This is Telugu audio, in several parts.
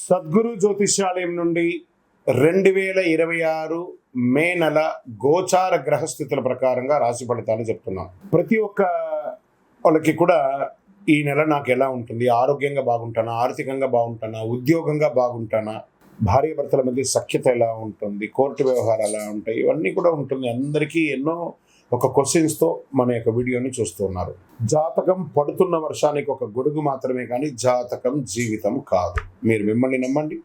సద్గురు జ్యోతిష్యాలయం నుండి 2026 మే నెల గోచార గ్రహస్థితుల ప్రకారంగా రాశి ఫలితాలు చెప్తున్నాం. ప్రతి ఒక్క వాళ్ళకి కూడా ఈ నెల నాకు ఎలా ఉంటుంది, ఆరోగ్యంగా బాగుంటానా, ఆర్థికంగా బాగుంటానా, ఉద్యోగంగా బాగుంటానా, భార్యాభర్తల మధ్య సఖ్యత ఎలా ఉంటుంది, కోర్టు వ్యవహారాలు ఎలా ఉంటాయి, ఇవన్నీ కూడా ఉంటుంది. అందరికీ ఎన్నో ఒక క్వశ్చన్స్తో మన యొక్క వీడియోని చూస్తున్నారు. జాతకం పడుతున్న వర్షానికి ఒక గొడుగు మాత్రమే, కానీ జాతకం జీవితం కాదు. మీరు మిమ్మల్ని నమ్మండి,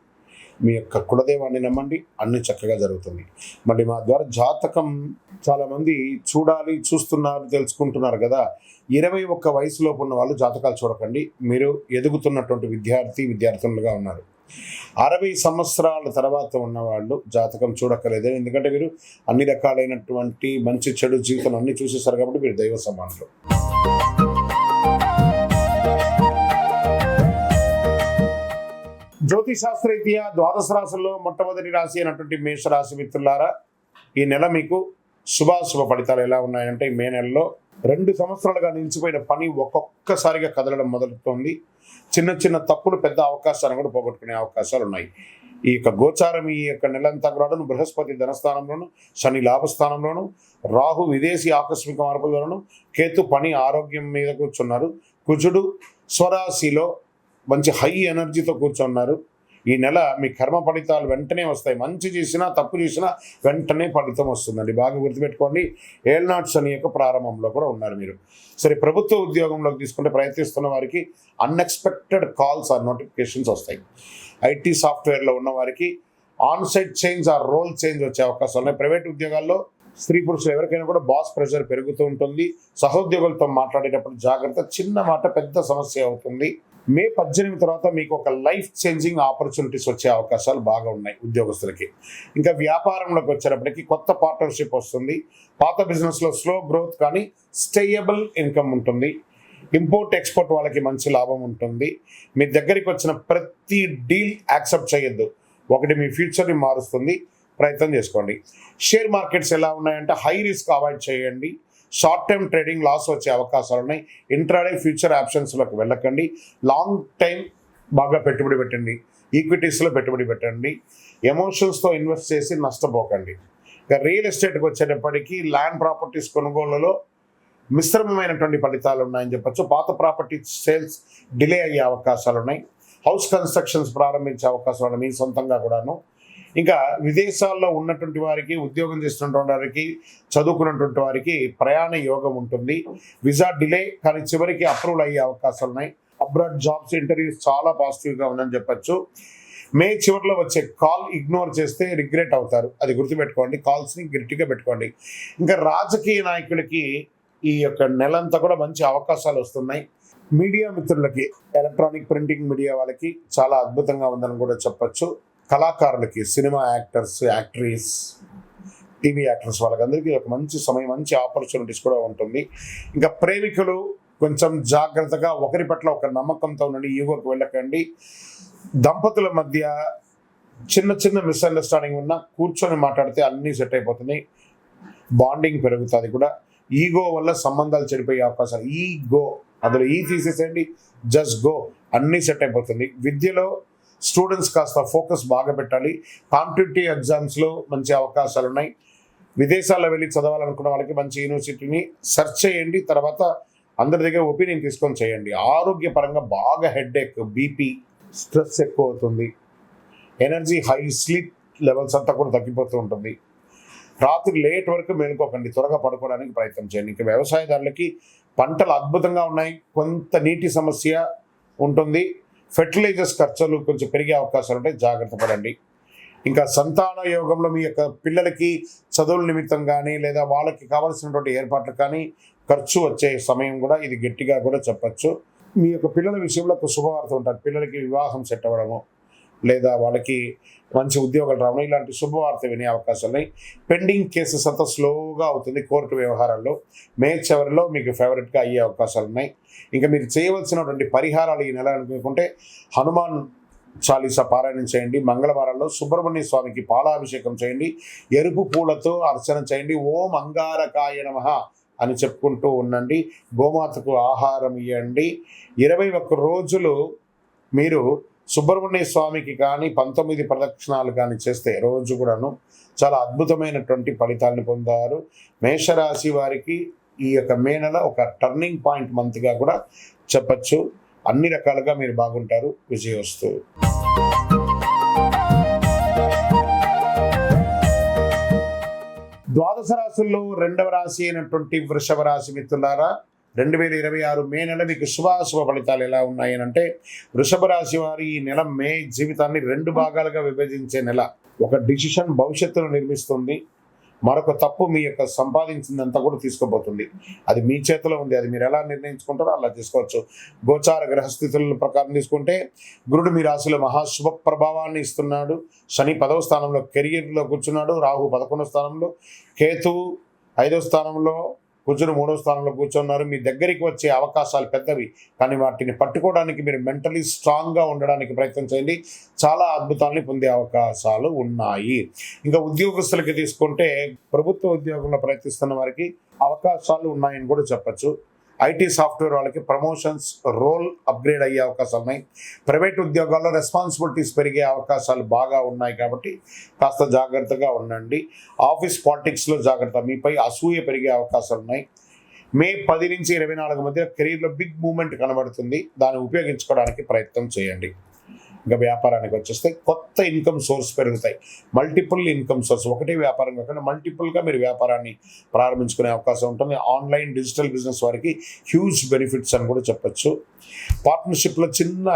మీ యొక్క కులదేవాన్ని నమ్మండి, అన్ని చక్కగా జరుగుతుంది. మళ్ళీ మా ద్వారా జాతకం చాలామంది చూస్తున్నారు, తెలుసుకుంటున్నారు కదా. 21 వయసులోపు ఉన్న వాళ్ళు జాతకాలు చూడకండి. మీరు ఎదుగుతున్నటువంటి విద్యార్థులుగా ఉన్నారు. 60 సంవత్సరాల తర్వాత ఉన్నవాళ్ళు జాతకం చూడక్కర్లేదు. ఎందుకంటే మీరు అన్ని రకాలైనటువంటి మంచి చెడు జీవితం అన్ని చూసేసారు కాబట్టి మీరు దైవ సమానులు. జ్యోతిశాస్త్రరీత్యా ద్వాదశ రాశుల్లో మొట్టమొదటి రాశి అయినటువంటి మేషరాశి మిత్రులారా, ఈ నెల మీకు శుభాశుభ ఫలితాలు ఎలా ఉన్నాయంటే, మే నెలలో 2 సంవత్సరాలుగా నిలిచిపోయిన పని ఒక్కొక్కసారిగా కదలడం మొదలుతోంది. చిన్న తప్పులు పెద్ద అవకాశాలను కూడా పోగొట్టుకునే అవకాశాలు ఉన్నాయి. ఈ యొక్క గోచారం ఈ యొక్క నెలంతా కూడా బృహస్పతి ధనస్థానంలోను, శని లాభస్థానంలోను, రాహు విదేశీ ఆకస్మిక మార్పులను, కేతు పని ఆరోగ్యం మీద కూర్చున్నారు, కుజుడు స్వరాశిలో మంచి హై ఎనర్జీతో కూర్చున్నారు. ఈ నెల మీ కర్మ ఫలితాలు వెంటనే వస్తాయి. మంచి చేసినా తప్పు చేసినా వెంటనే ఫలితం వస్తుందండి. బాగా గుర్తుపెట్టుకోండి. ఏళ్నాటి శని యొక్క ప్రారంభంలో కూడా ఉన్నారు మీరు. సరే, ప్రభుత్వ ఉద్యోగంలోకి తీసుకుంటే ప్రయత్నిస్తున్న వారికి అన్ఎక్స్పెక్టెడ్ కాల్స్ ఆర్ నోటిఫికేషన్స్ వస్తాయి. ఐటీ సాఫ్ట్వేర్లో ఉన్న వారికి onsite change or role change వచ్చే అవకాశాలు ఉన్నాయి. ప్రైవేట్ ఉద్యోగాల్లో స్త్రీ పురుషులు ఎవరికైనా కూడా బాస్ ప్రెషర్ పెరుగుతూ ఉంటుంది. సహోద్యోగులతో మాట్లాడేటప్పుడు జాగ్రత్త. చిన్న మాట పెద్ద సమస్య అవుతుంది. మే 18 తర్వాత మీకు ఒక లైఫ్ చేంజింగ్ ఆపర్చునిటీస్ వచ్చే అవకాశాలు బాగా ఉన్నాయి ఉద్యోగస్తులకి. ఇంకా వ్యాపారంలోకి వచ్చేటప్పటికి కొత్త పార్ట్నర్షిప్ వస్తుంది. పాత బిజినెస్లో స్లో గ్రోత్ కానీ స్టేయబుల్ ఇన్కమ్ ఉంటుంది. ఇంపోర్ట్ ఎక్స్పోర్ట్ వాళ్ళకి మంచి లాభం ఉంటుంది. మీ దగ్గరికి వచ్చిన ప్రతి డీల్ యాక్సెప్ట్ చేయొద్దు. ఒకటి మీ ఫ్యూచర్ని మారుస్తుంది. ప్రయత్నం చేసుకోండి. షేర్ మార్కెట్స్ ఎలా ఉన్నాయంటే, హై రిస్క్ అవాయిడ్ చేయండి. షార్ట్ టైం ట్రేడింగ్ లాస్ వచ్చే అవకాశాలు ఉన్నాయి. ఇంట్రాడే ఫ్యూచర్ ఆప్షన్స్లోకి వెళ్ళకండి. లాంగ్ టైం బాగా పెట్టుబడి పెట్టండి. ఈక్విటీస్లో పెట్టుబడి పెట్టండి. ఎమోషన్స్తో ఇన్వెస్ట్ చేసి నష్టపోకండి. ఇక రియల్ ఎస్టేట్కి వచ్చేటప్పటికీ ల్యాండ్ ప్రాపర్టీస్ కొనుగోళ్లలో మిశ్రమమైనటువంటి ఫలితాలు ఉన్నాయని చెప్పచ్చు. పాత ప్రాపర్టీ సేల్స్ డిలే అయ్యే అవకాశాలు ఉన్నాయి. హౌస్ కన్స్ట్రక్షన్స్ ప్రారంభించే అవకాశాలు ఉన్నాయి మీ సొంతంగా కూడాను. ఇంకా విదేశాల్లో ఉన్నటువంటి వారికి, ఉద్యోగం చేస్తున్నటువంటి వారికి, చదువుకున్నటువంటి వారికి ప్రయాణ యోగం ఉంటుంది. విజా డిలే కానీ చివరికి అప్రూవల్ అయ్యే అవకాశాలు ఉన్నాయి. అబ్రాడ్ జాబ్స్ ఇంటర్వ్యూస్ చాలా పాజిటివ్గా ఉందని చెప్పచ్చు. మే చివరిలో వచ్చే కాల్ ఇగ్నోర్ చేస్తే రిగ్రెట్ అవుతారు. అది గుర్తుపెట్టుకోండి. కాల్స్ని గట్టిగా పెట్టుకోండి. ఇంకా రాజకీయ నాయకులకి ఈ యొక్క నెలంతా కూడా మంచి అవకాశాలు వస్తున్నాయి. మీడియా మిత్రులకి, ఎలక్ట్రానిక్ ప్రింటింగ్ మీడియా వాళ్ళకి చాలా అద్భుతంగా ఉందని కూడా చెప్పచ్చు. కళాకారులకి, సినిమా యాక్టర్స్, యాక్ట్రీస్, టీవీ యాక్టర్స్ వాళ్ళకందరికీ ఒక మంచి సమయం, మంచి ఆపర్చునిటీస్ కూడా ఉంటుంది. ఇంకా ప్రేమికులు కొంచెం జాగ్రత్తగా, ఒకరి పట్ల ఒక నమ్మకంతో ఉండండి. ఈగోకి వెళ్ళకండి. దంపతుల మధ్య చిన్న మిస్అండర్స్టాండింగ్ ఉన్నా కూర్చొని మాట్లాడితే అన్నీ సెట్ అయిపోతున్నాయి. బాండింగ్ పెరుగుతుంది కూడా. ఈగో వల్ల సంబంధాలు చెడిపోయే అవకాశాలు. అందులో తీసేసేయండి, జస్ట్ గో, అన్నీ సెట్ అయిపోతుంది. విద్యలో స్టూడెంట్స్ కాస్త ఫోకస్ బాగా పెట్టాలి. కాంపిటేటివ్ ఎగ్జామ్స్లో మంచి అవకాశాలు ఉన్నాయి. విదేశాల్లో వెళ్ళి చదవాలనుకున్న వాళ్ళకి మంచి యూనివర్సిటీని సెర్చ్ చేయండి. తర్వాత అందరి దగ్గర ఒపీనియన్ తీసుకొని చేయండి. ఆరోగ్యపరంగా బాగా హెడ్ఏక్, బీపీ, స్ట్రెస్ ఎక్కువ అవుతుంది. ఎనర్జీ హై, స్లీప్ లెవెల్స్ అంతా కూడా తగ్గిపోతూ ఉంటుంది. రాత్రి లేట్ వరకు మేలుకోకండి. త్వరగా పడుకోవడానికి ప్రయత్నం చేయండి. ఇంకా వ్యవసాయదారులకి పంటలు అద్భుతంగా ఉన్నాయి. కొంత నీటి సమస్య ఉంటుంది. ఫెర్టిలైజర్స్ ఖర్చులు కొంచెం పెరిగే అవకాశాలు ఉంటాయి. జాగ్రత్త పడండి. ఇంకా సంతాన యోగంలో మీ యొక్క పిల్లలకి చదువుల నిమిత్తం కానీ, లేదా వాళ్ళకి కావాల్సినటువంటి ఏర్పాట్లు కానీ ఖర్చు వచ్చే సమయం కూడా ఇది గట్టిగా కూడా చెప్పచ్చు. మీ యొక్క పిల్లల విషయంలో ఒక శుభవార్త ఉంటారు. పిల్లలకి వివాహం సెట్ అవ్వడము, లేదా వాళ్ళకి మంచి ఉద్యోగాలు రావడం, ఇలాంటి శుభవార్త వినే అవకాశాలు ఉన్నాయి. పెండింగ్ కేసెస్ అంతా స్లోగా అవుతుంది కోర్టు వ్యవహారాల్లో. మే చివరిలో మీకు ఫేవరెట్గా అయ్యే అవకాశాలు ఉన్నాయి. ఇంకా మీరు చేయవలసినటువంటి పరిహారాలు ఈ నెల అనుకుంటే, హనుమాన్ చాలీసా పారాయణం చేయండి. మంగళవారాల్లో సుబ్రహ్మణ్య స్వామికి పాలాభిషేకం చేయండి. ఎరుపు పూలతో అర్చన చేయండి. ఓం అంగారకాయ నమః అని చెప్పుకుంటూ ఉండండి. గోమాతకు ఆహారం ఇవ్వండి. 21 రోజులు మీరు సుబ్రహ్మణ్య స్వామికి కానీ 19 ప్రదక్షిణాలు కానీ చేస్తే రోజు కూడాను చాలా అద్భుతమైనటువంటి ఫలితాలను పొందారు. మేషరాశి వారికి ఈ యొక్క మే నెల ఒక టర్నింగ్ పాయింట్ మంత్గా కూడా చెప్పచ్చు. అన్ని రకాలుగా మీరు బాగుంటారు. విజయోస్తు. ద్వాదశ రాశుల్లో రెండవ రాశి అయినటువంటి వృషభ రాశి మిత్రులారా, 2026 మే నెల మీకు శుభాశుభ ఫలితాలు ఎలా ఉన్నాయి అంటే, వృషభ రాశి వారి ఈ నెల మే జీవితాన్ని 2 భాగాలుగా విభజించే నెల. ఒక డిసిషన్ భవిష్యత్తును నిర్మిస్తుంది, మరొక తప్పు మీ యొక్క సంపాదించిందంతా కూడా తీసుకోబోతుంది. అది మీ చేతిలో ఉంది. అది మీరు ఎలా నిర్ణయించుకుంటారో అలా తీసుకోవచ్చు. గోచార గ్రహస్థితుల ప్రకారం తీసుకుంటే గురుడు మీ రాశిలో మహాశుభ ప్రభావాన్ని ఇస్తున్నాడు. శని 10వ స్థానంలో కెరియర్లో కూర్చున్నాడు. రాహు 11వ స్థానంలో, కేతువు 5వ స్థానంలో, కుజుడు 3వ స్థానంలో కూర్చున్నారు. మీ దగ్గరికి వచ్చే అవకాశాలు పెద్దవి, కానీ వాటిని పట్టుకోవడానికి మీరు మెంటలీ స్ట్రాంగ్గా ఉండడానికి ప్రయత్నం చేయండి. చాలా అద్భుతాలని పొందే అవకాశాలు ఉన్నాయి. ఇంకా ఉద్యోగస్తులకి తీసుకుంటే ప్రభుత్వ ఉద్యోగంలో ప్రయత్నిస్తున్న వారికి అవకాశాలు ఉన్నాయని కూడా చెప్పచ్చు. ఐటీ సాఫ్ట్వేర్ వాళ్ళకి ప్రమోషన్స్, రోల్ అప్గ్రేడ్ అయ్యే అవకాశాలు ఉన్నాయి. ప్రైవేట్ ఉద్యోగాల్లో రెస్పాన్సిబిలిటీస్ పెరిగే అవకాశాలు బాగా ఉన్నాయి కాబట్టి కాస్త జాగ్రత్తగా ఉండండి. ఆఫీస్ పాలిటిక్స్లో జాగ్రత్త, మీపై అసూయ పెరిగే అవకాశాలు ఉన్నాయి. మే 10 నుంచి 24 మధ్య కెరీర్లో బిగ్ మూమెంట్ కనబడుతుంది. దాన్ని ఉపయోగించుకోవడానికి ప్రయత్నం చేయండి. ఇంకా వ్యాపారానికి వచ్చేస్తే కొత్త ఇన్కమ్ సోర్స్ పెరుగుతాయి. మల్టిపుల్ ఇన్కమ్ సోర్స్, ఒకటే వ్యాపారం కాకుండా మల్టిపుల్గా మీరు వ్యాపారాన్ని ప్రారంభించుకునే అవకాశం ఉంటుంది. ఆన్లైన్ డిజిటల్ బిజినెస్ వారికి హ్యూజ్ బెనిఫిట్స్ అని కూడా చెప్పచ్చు. పార్ట్నర్షిప్లో చిన్న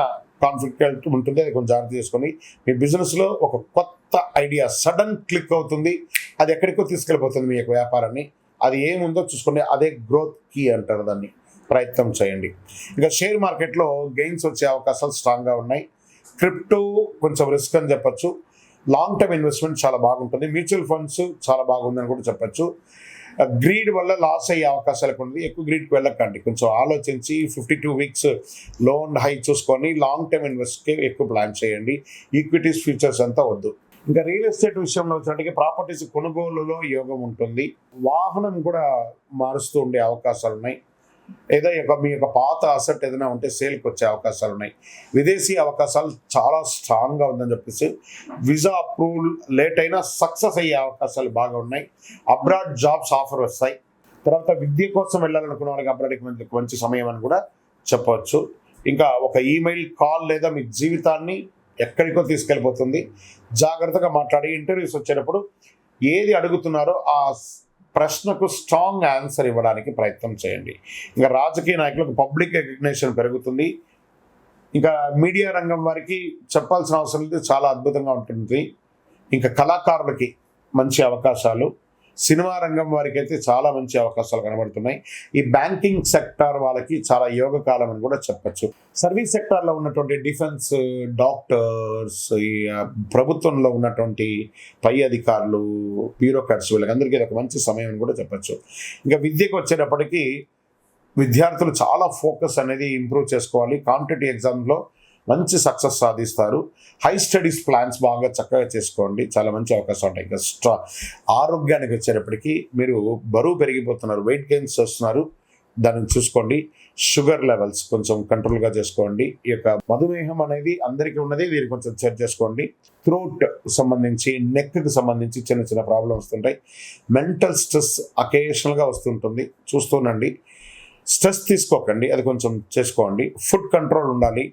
కాన్ఫ్లిక్ట్ ఉంటుంది, అది కొంచెం జాగ్రత్త చేసుకొని మీ బిజినెస్లో ఒక కొత్త ఐడియా సడన్ క్లిక్ అవుతుంది. అది ఎక్కడికో తీసుకెళ్ళిపోతుంది మీ యొక్క వ్యాపారాన్ని. అది ఏముందో చూసుకోండి, అదే గ్రోత్ కీ అంటారు దాన్ని. ప్రయత్నం చేయండి. ఇంకా షేర్ మార్కెట్లో గెయిన్స్ వచ్చే అవకాశాలు స్ట్రాంగ్గా ఉన్నాయి. క్రిప్టో కొంచెం రిస్క్ అని చెప్పచ్చు. లాంగ్ టర్మ్ ఇన్వెస్ట్మెంట్ చాలా బాగుంటుంది. మ్యూచువల్ ఫండ్స్ చాలా బాగుందని కూడా చెప్పచ్చు. గ్రీడ్ వల్ల లాస్ అయ్యే అవకాశాలు ఉంటుంది. ఎక్కువ గ్రీడ్కి వెళ్ళకండి. కొంచెం ఆలోచించి 52 వీక్స్ లోన్ హై చూసుకొని లాంగ్ టర్మ్ ఇన్వెస్ట్కి ఎక్కువ ప్లాన్ చేయండి. ఈక్విటీస్, ఫ్యూచర్స్ అంతా వద్దు. ఇంకా రియల్ ఎస్టేట్ విషయంలో వచ్చినట్టుగా ప్రాపర్టీస్ కొనుగోలులో యోగం ఉంటుంది. వాహనం కూడా మారుస్తూ ఉండే అవకాశాలు ఉన్నాయి. ఏదో మీ యొక్క పాత అసెట్ ఏదైనా ఉంటే సేల్కి వచ్చే అవకాశాలు ఉన్నాయి. విదేశీ అవకాశాలు చాలా స్ట్రాంగ్గా ఉందని చెప్పేసి వీసా అప్రూవల్ లేట్ అయినా సక్సెస్ అయ్యే అవకాశాలు బాగా ఉన్నాయి. అబ్రాడ్ జాబ్స్ ఆఫర్ వస్తాయి. తర్వాత విద్య కోసం వెళ్ళాలనుకున్న వాళ్ళకి అబ్రాడ్కి మంచి సమయం అని కూడా చెప్పవచ్చు. ఇంకా ఒక ఈమెయిల్, కాల్ లేదా మీ జీవితాన్ని ఎక్కడికో తీసుకెళ్ళిపోతుంది. జాగ్రత్తగా మాట్లాడి ఇంటర్వ్యూస్ వచ్చేటప్పుడు ఏది అడుగుతున్నారో ఆ ప్రశ్నకు స్ట్రాంగ్ ఆన్సర్ ఇవ్వడానికి ప్రయత్నం చేయండి. ఇంకా రాజకీయ నాయకులకు పబ్లిక్ రికగ్నిషన్ పెరుగుతుంది. ఇంకా మీడియా రంగం వారికి చెప్పాల్సిన అవసరం లేదు, చాలా అద్భుతంగా ఉంటుంది. ఇంకా కళాకారులకి మంచి అవకాశాలు, సినిమా రంగం వారికి అయితే చాలా మంచి అవకాశాలు కనబడుతున్నాయి. ఈ బ్యాంకింగ్ సెక్టార్ వాళ్ళకి చాలా యోగకాలం అని కూడా చెప్పచ్చు. సర్వీస్ సెక్టార్లో ఉన్నటువంటి డిఫెన్స్, డాక్టర్స్, ఈ ప్రభుత్వంలో ఉన్నటువంటి పై అధికారులు, బ్యూరోక్రాట్స్, వీళ్ళకందరికీ ఇది ఒక మంచి సమయం అని కూడా చెప్పచ్చు. ఇంకా విద్యకు వచ్చేటప్పటికీ విద్యార్థులు చాలా ఫోకస్ అనేది ఇంప్రూవ్ చేసుకోవాలి. కాంపిటేటివ్ ఎగ్జామ్లో మంచి సక్సెస్ సాధిస్తారు. హై స్టడీస్ ప్లాన్స్ బాగా చక్కగా చేసుకోండి, చాలా మంచి అవకాశాలు ఉంటాయి. ఇంకా ఆరోగ్యానికి వచ్చేటప్పటికి మీరు బరువు పెరిగిపోతున్నారు, వెయిట్ గెయిన్స్ వస్తున్నారు, దాన్ని చూసుకోండి. షుగర్ లెవెల్స్ కొంచెం కంట్రోల్గా చేసుకోండి. ఈ యొక్క మధుమేహం అనేది అందరికీ ఉన్నది, వీరు కొంచెం చెక్ చేసుకోండి. థ్రోట్ సంబంధించి, నెక్కి సంబంధించి చిన్న చిన్న ప్రాబ్లమ్స్ వస్తుంటాయి. మెంటల్ స్ట్రెస్ అకేషనల్గా వస్తుంటుంది, చూస్తూనండి. స్ట్రెస్ తీసుకోకండి, అది కొంచెం చేసుకోండి. ఫుడ్ కంట్రోల్ ఉండాలి,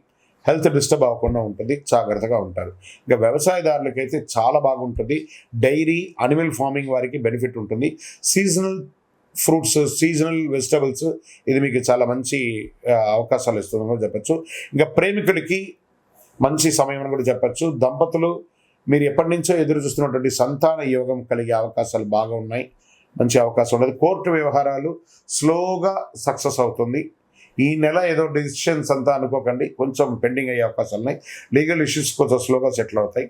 హెల్త్ డిస్టర్బ్ అవ్వకుండా ఉంటుంది, జాగ్రత్తగా ఉంటారు. ఇంకా వ్యవసాయదారులకైతే చాలా బాగుంటుంది. డైరీ, అనిమల్ ఫార్మింగ్ వారికి బెనిఫిట్ ఉంటుంది. సీజనల్ ఫ్రూట్స్, సీజనల్ వెజిటబుల్స్, ఇది మీకు చాలా మంచి అవకాశాలు ఇస్తుందని కూడా చెప్పచ్చు. ఇంకా ప్రేమికుడికి మంచి సమయం అని కూడా చెప్పచ్చు. దంపతులు మీరు ఎప్పటి నుంచో ఎదురు చూస్తున్నటువంటి సంతాన యోగం కలిగే అవకాశాలు బాగా ఉన్నాయి, మంచి అవకాశం ఉండదు. కోర్టు వ్యవహారాలు స్లోగా సక్సెస్ అవుతుంది. ఈ నెల ఏదో డిసిషన్స్ అంతా అనుకోకండి, కొంచెం పెండింగ్ అయ్యే అవకాశాలు ఉన్నాయి. లీగల్ ఇష్యూస్ కొంచెం స్లోగా సెటిల్ అవుతాయి.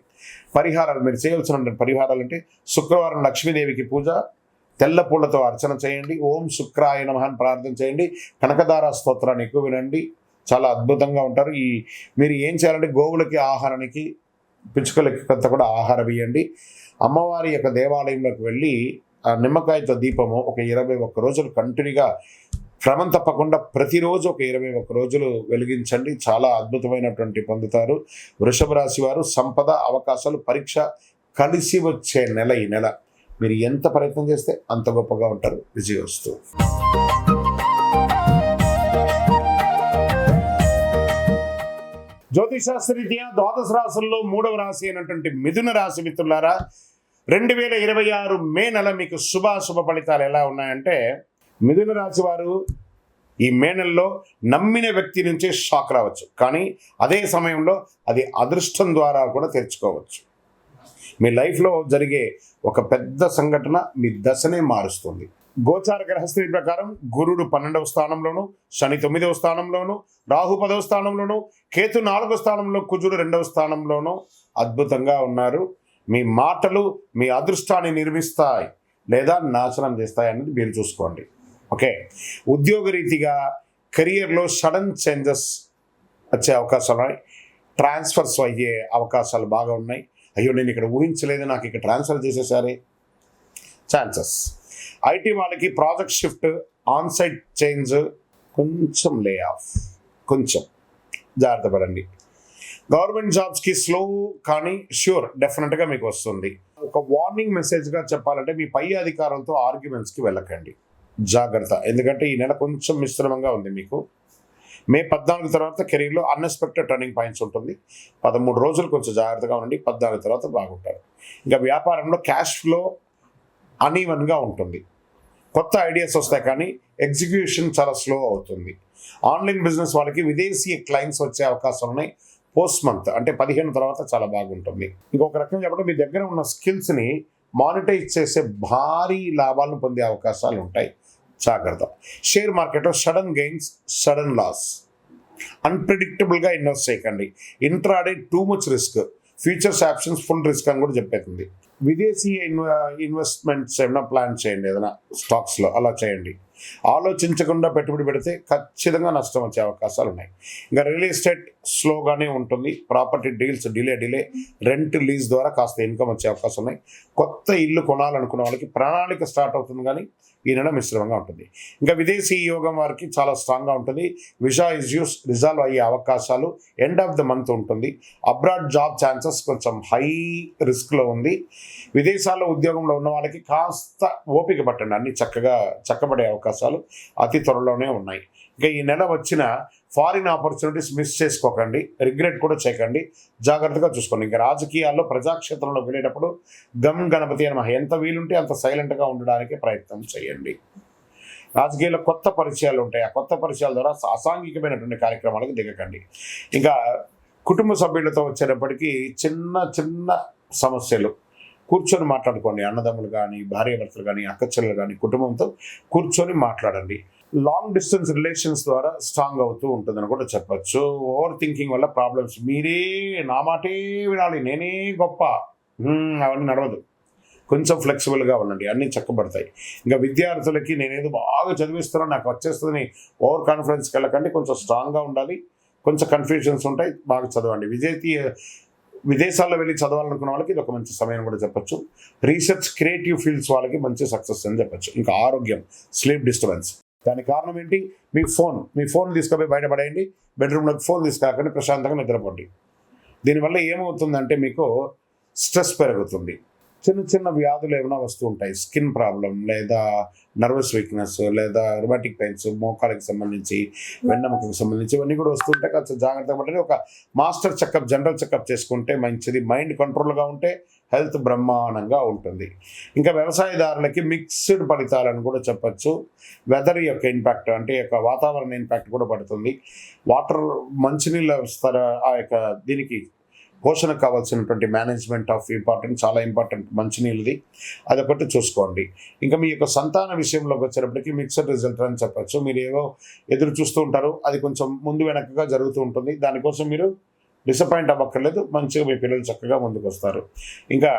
పరిహారాలు మీరు చేయవలసిన పరిహారాలు అంటే శుక్రవారం లక్ష్మీదేవికి పూజ, తెల్ల పూలతో అర్చన చేయండి. ఓం శుక్రాయ నమః అని ప్రార్థన చేయండి. కనకదార స్తోత్రాన్ని ఎక్కువ వినండి, చాలా అద్భుతంగా ఉంటారు. మీరు ఏం చేయాలంటే గోవులకి ఆహారానికి, పిచ్చుకలకి కొంత కూడా ఆహారం ఇవ్వండి. అమ్మవారి యొక్క దేవాలయంలోకి వెళ్ళి ఆ నిమ్మకాయతో దీపము ఒక 21 రోజులు కంటిన్యూగా క్రమం తప్పకుండా ప్రతిరోజు ఒక 21 రోజులు వెలిగించండి, చాలా అద్భుతమైనటువంటి పొందుతారు. వృషభ రాశి వారు సంపద, అవకాశాలు, పరీక్ష కలిసి వచ్చే నెల ఈ నెల. మీరు ఎంత ప్రయత్నం చేస్తే అంత గొప్పగా ఉంటారు. విజయోస్తు. జ్యోతిషాస్త్రరీత్యా ద్వాదశ రాశుల్లో 3వ రాశి అయినటువంటి మిథున రాశి మిత్రులారా, 2026 మే నెల మీకు శుభాశుభ ఫలితాలు ఎలా ఉన్నాయంటే, మిథున రాశి వారు ఈ మే నెలలో నమ్మిన వ్యక్తి నుంచే షాక్ రావచ్చు, కానీ అదే సమయంలో అది అదృష్టం ద్వారా కూడా తెరుచుకోవచ్చు. మీ లైఫ్లో జరిగే ఒక పెద్ద సంఘటన మీ దశనే మారుస్తుంది. గోచార గ్రహస్థితి ప్రకారం గురుడు 12వ స్థానంలోను, శని 9వ స్థానంలోను, రాహు 10వ స్థానంలోను, కేతు 4వ స్థానంలో, కుజుడు 2వ స్థానంలోను అద్భుతంగా ఉన్నారు. మీ మాటలు మీ అదృష్టాన్ని నిర్మిస్తాయి లేదా నాశనం చేస్తాయి అనేది మీరు చూసుకోండి. ఓకే, ఉద్యోగ రీతిగా కెరియర్లో సడన్ చేంజెస్ వచ్చే అవకాశాలు ఉన్నాయి. ట్రాన్స్ఫర్స్ అయ్యే అవకాశాలు బాగా ఉన్నాయి. అయ్యో నేను ఇక్కడ ఊహించలేదు, నాకు ఇక్కడ ట్రాన్స్ఫర్ చేసేసారే ఛాన్సెస్. ఐటీ వాళ్ళకి ప్రాజెక్ట్ షిఫ్ట్, ఆన్సైట్ చేంజ్, కొంచెం లే ఆఫ్, కొంచెం జాగ్రత్త పడండి. గవర్నమెంట్ జాబ్స్కి స్లో కానీ ష్యూర్ డెఫినెట్గా మీకు వస్తుంది. ఒక వార్నింగ్ మెసేజ్గా చెప్పాలంటే మీ పై అధికారంతో ఆర్గ్యుమెంట్స్కి వెళ్ళకండి, జాగ్రత్త. ఎందుకంటే ఈ నెల కొంచెం మిశ్రమంగా ఉంది మీకు. మే 14 తర్వాత కెరీర్లో అన్ఎక్స్పెక్టెడ్ టర్నింగ్ పాయింట్స్ ఉంటుంది. 13 రోజులు కొంచెం జాగ్రత్తగా ఉండండి, 14 తర్వాత బాగుంటారు. ఇంకా వ్యాపారంలో క్యాష్ ఫ్లో అన్ఈవెన్గా ఉంటుంది. కొత్త ఐడియాస్ వస్తాయి కానీ ఎగ్జిక్యూషన్ చాలా స్లో అవుతుంది. ఆన్లైన్ బిజినెస్ వాళ్ళకి విదేశీ క్లయింట్స్ వచ్చే అవకాశాలు ఉన్నాయి. పోస్ట్ మంత్ అంటే 15 తర్వాత చాలా బాగుంటుంది. ఇంకొక రకంగా చెప్పడం, మీ దగ్గర ఉన్న స్కిల్స్ని మానిటైజ్ చేసే భారీ లాభాలను పొందే అవకాశాలు ఉంటాయి, జాగ్రత్త. షేర్ మార్కెట్లో సడన్ గెయిన్స్, సడన్ లాస్, అన్ప్రిడిక్టబుల్గా ఇన్వెస్ట్ చేయకండి. Intraday too much risk, futures options full risk అని కూడా చెప్పేస్తుంది. విదేశీ ఇన్వెస్ట్మెంట్స్ ఏమైనా ప్లాన్ చేయండి, ఏదైనా స్టాక్స్లో అలా చేయండి. ఆలోచించకుండా పెట్టుబడి పెడితే ఖచ్చితంగా నష్టం వచ్చే అవకాశాలు ఉన్నాయి. ఇంకా రియల్ ఎస్టేట్ స్లోగానే ఉంటుంది. Property deals delay, rent lease ద్వారా కాస్త ఇన్కమ్ వచ్చే అవకాశం ఉన్నాయి. కొత్త ఇల్లు కొనాలనుకున్న వాళ్ళకి ప్రణాళిక స్టార్ట్ అవుతుంది, కానీ ఈ నెల మిశ్రమంగా ఉంటుంది. ఇంకా విదేశీ యోగం వారికి చాలా స్ట్రాంగ్గా ఉంటుంది. విజా ఇష్యూస్ రిజాల్వ్ అయ్యే అవకాశాలు ఎండ్ ఆఫ్ ద మంత్ ఉంటుంది. అబ్రాడ్ జాబ్ ఛాన్సెస్ కొంచెం హై రిస్క్లో ఉంది. విదేశాల్లో ఉద్యోగంలో ఉన్న వాళ్ళకి కాస్త ఓపిక పట్టండి, అన్ని చక్కబడే అవకాశాలు అతి త్వరలోనే ఉన్నాయి. ఇంకా ఈ నెల వచ్చిన ఫారిన్ ఆపర్చునిటీస్ మిస్ చేసుకోకండి, రిగ్రెట్ కూడా చేయకండి, జాగ్రత్తగా చూసుకోండి. ఇంకా రాజకీయాల్లో ప్రజాక్షేత్రంలో వెళ్ళేటప్పుడు గమ్ గణపతి అని ఎంత వీలుంటే అంత సైలెంట్గా ఉండడానికి ప్రయత్నం చేయండి. రాజకీయాల్లో కొత్త పరిచయాలు ఉంటాయి, ఆ కొత్త పరిచయాల ద్వారా అసాంఘికమైనటువంటి కార్యక్రమాలకు దిగకండి. ఇంకా కుటుంబ సభ్యులతో వచ్చేటప్పటికీ చిన్న సమస్యలు కూర్చొని మాట్లాడుకోండి. అన్నదమ్ములు కానీ, భార్యాభర్తలు కానీ, అక్కచెల్లెలు కానీ కుటుంబంతో కూర్చొని మాట్లాడండి. లాంగ్ డిస్టెన్స్ రిలేషన్స్ ద్వారా స్ట్రాంగ్ అవుతూ ఉంటుందని కూడా చెప్పచ్చు. ఓవర్ థింకింగ్ వల్ల ప్రాబ్లమ్స్, మీరే నా మాటే వినాలి, నేనే గొప్ప, అవన్నీ నడవదు. కొంచెం ఫ్లెక్సిబుల్గా ఉండండి, అన్నీ చక్కబడతాయి. ఇంకా విద్యార్థులకి నేనేదో బాగా చదివిస్తున్నాను, నాకు వచ్చేస్తుందని ఓవర్ కాన్ఫిడెన్స్కి వెళ్ళకండి. కొంచెం స్ట్రాంగ్గా ఉండాలి, కొంచెం కన్ఫ్యూజన్స్ ఉంటాయి, బాగా చదవండి. విదేశాల్లో వెళ్ళి చదవాలనుకున్న వాళ్ళకి ఇది ఒక మంచి సమయం కూడా చెప్పచ్చు. రీసెర్చ్, క్రియేటివ్ ఫీల్డ్స్ వాళ్ళకి మంచి సక్సెస్ అని చెప్పచ్చు. ఇంకా ఆరోగ్యం, స్లీప్ డిస్టర్బెన్స్, దానికి కారణం ఏంటి? మీ ఫోన్ తీసుకుపోయి బయటపడేయండి. బెడ్రూమ్లోకి ఫోన్ తీసుకురాకండి, ప్రశాంతంగా నిద్రపోండి. దీనివల్ల ఏమవుతుందంటే మీకు స్ట్రెస్ పెరుగుతుంది. చిన్న వ్యాధులు ఏమైనా వస్తూ ఉంటాయి, స్కిన్ ప్రాబ్లం లేదా నర్వస్ వీక్నెస్ లేదా రుమాటిక్ పెయిన్స్, మోకాళ్ళకి సంబంధించి, వెన్నెముకకు సంబంధించి ఇవన్నీ కూడా వస్తుంటాయి. కాస్త జాగ్రత్తగా పడి ఒక మాస్టర్ చెకప్, జనరల్ చెకప్ చేసుకుంటే మంచిది. మైండ్ కంట్రోల్గా ఉంటే హెల్త్ బ్రహ్మాండంగా ఉంటుంది. ఇంకా వ్యవసాయదారులకి మిక్స్డ్ ఫలితాలను కూడా చెప్పచ్చు. వెదర్ యొక్క ఇంపాక్ట్ అంటే యొక్క వాతావరణ ఇంపాక్ట్ కూడా పడుతుంది. వాటర్, మంచినీళ్ళ ఆ యొక్క దీనికి పోషణకు కావాల్సినటువంటి మేనేజ్మెంట్ ఆఫ్ ఇంపార్టెంట్, చాలా ఇంపార్టెంట్ మంచినీళ్ళది, అదొకటి చూసుకోండి. ఇంకా మీ యొక్క సంతాన విషయంలోకి వచ్చేటప్పటికి మిక్స్డ్ రిజల్ట్ అని చెప్పచ్చు. మీరు ఏవో ఎదురు చూస్తూ ఉంటారు, అది కొంచెం ముందు వెనకగా జరుగుతూ ఉంటుంది. దానికోసం మీరు డిసప్పాయింట్ అవ్వక్కర్లేదు, మంచిగా మీ పిల్లలు చక్కగా ముందుకు వస్తారు. ఇంకా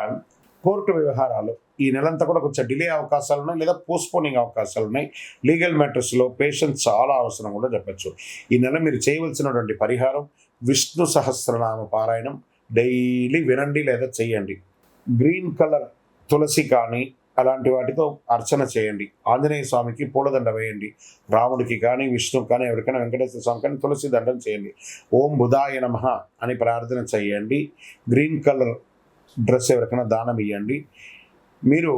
కోర్టు వ్యవహారాలు ఈ నెలంతా కూడా కొంచెం డిలే అవకాశాలు ఉన్నాయి, లేదా పోస్ట్పోనింగ్ అవకాశాలు ఉన్నాయి. లీగల్ మ్యాటర్స్లో పేషెన్స్ చాలా అవసరం కూడా చెప్పచ్చు. ఈ నెల మీరు చేయవలసినటువంటి పరిహారం విష్ణు సహస్రనామ పారాయణం డైలీ వినండి లేదా చెయ్యండి. గ్రీన్ కలర్ తులసి కానీ అలాంటి వాటితో అర్చన చేయండి. ఆంజనేయ స్వామికి పూలదండ వేయండి. రాముడికి కానీ, విష్ణువుకి కానీ, ఎవరికైనా వెంకటేశ్వర స్వామి కానీ తులసి దండం చేయండి. ఓం బుధాయ నమః అని ప్రార్థన చేయండి. గ్రీన్ కలర్ డ్రెస్ ఎవరికైనా దానం ఇవ్వండి. మీరు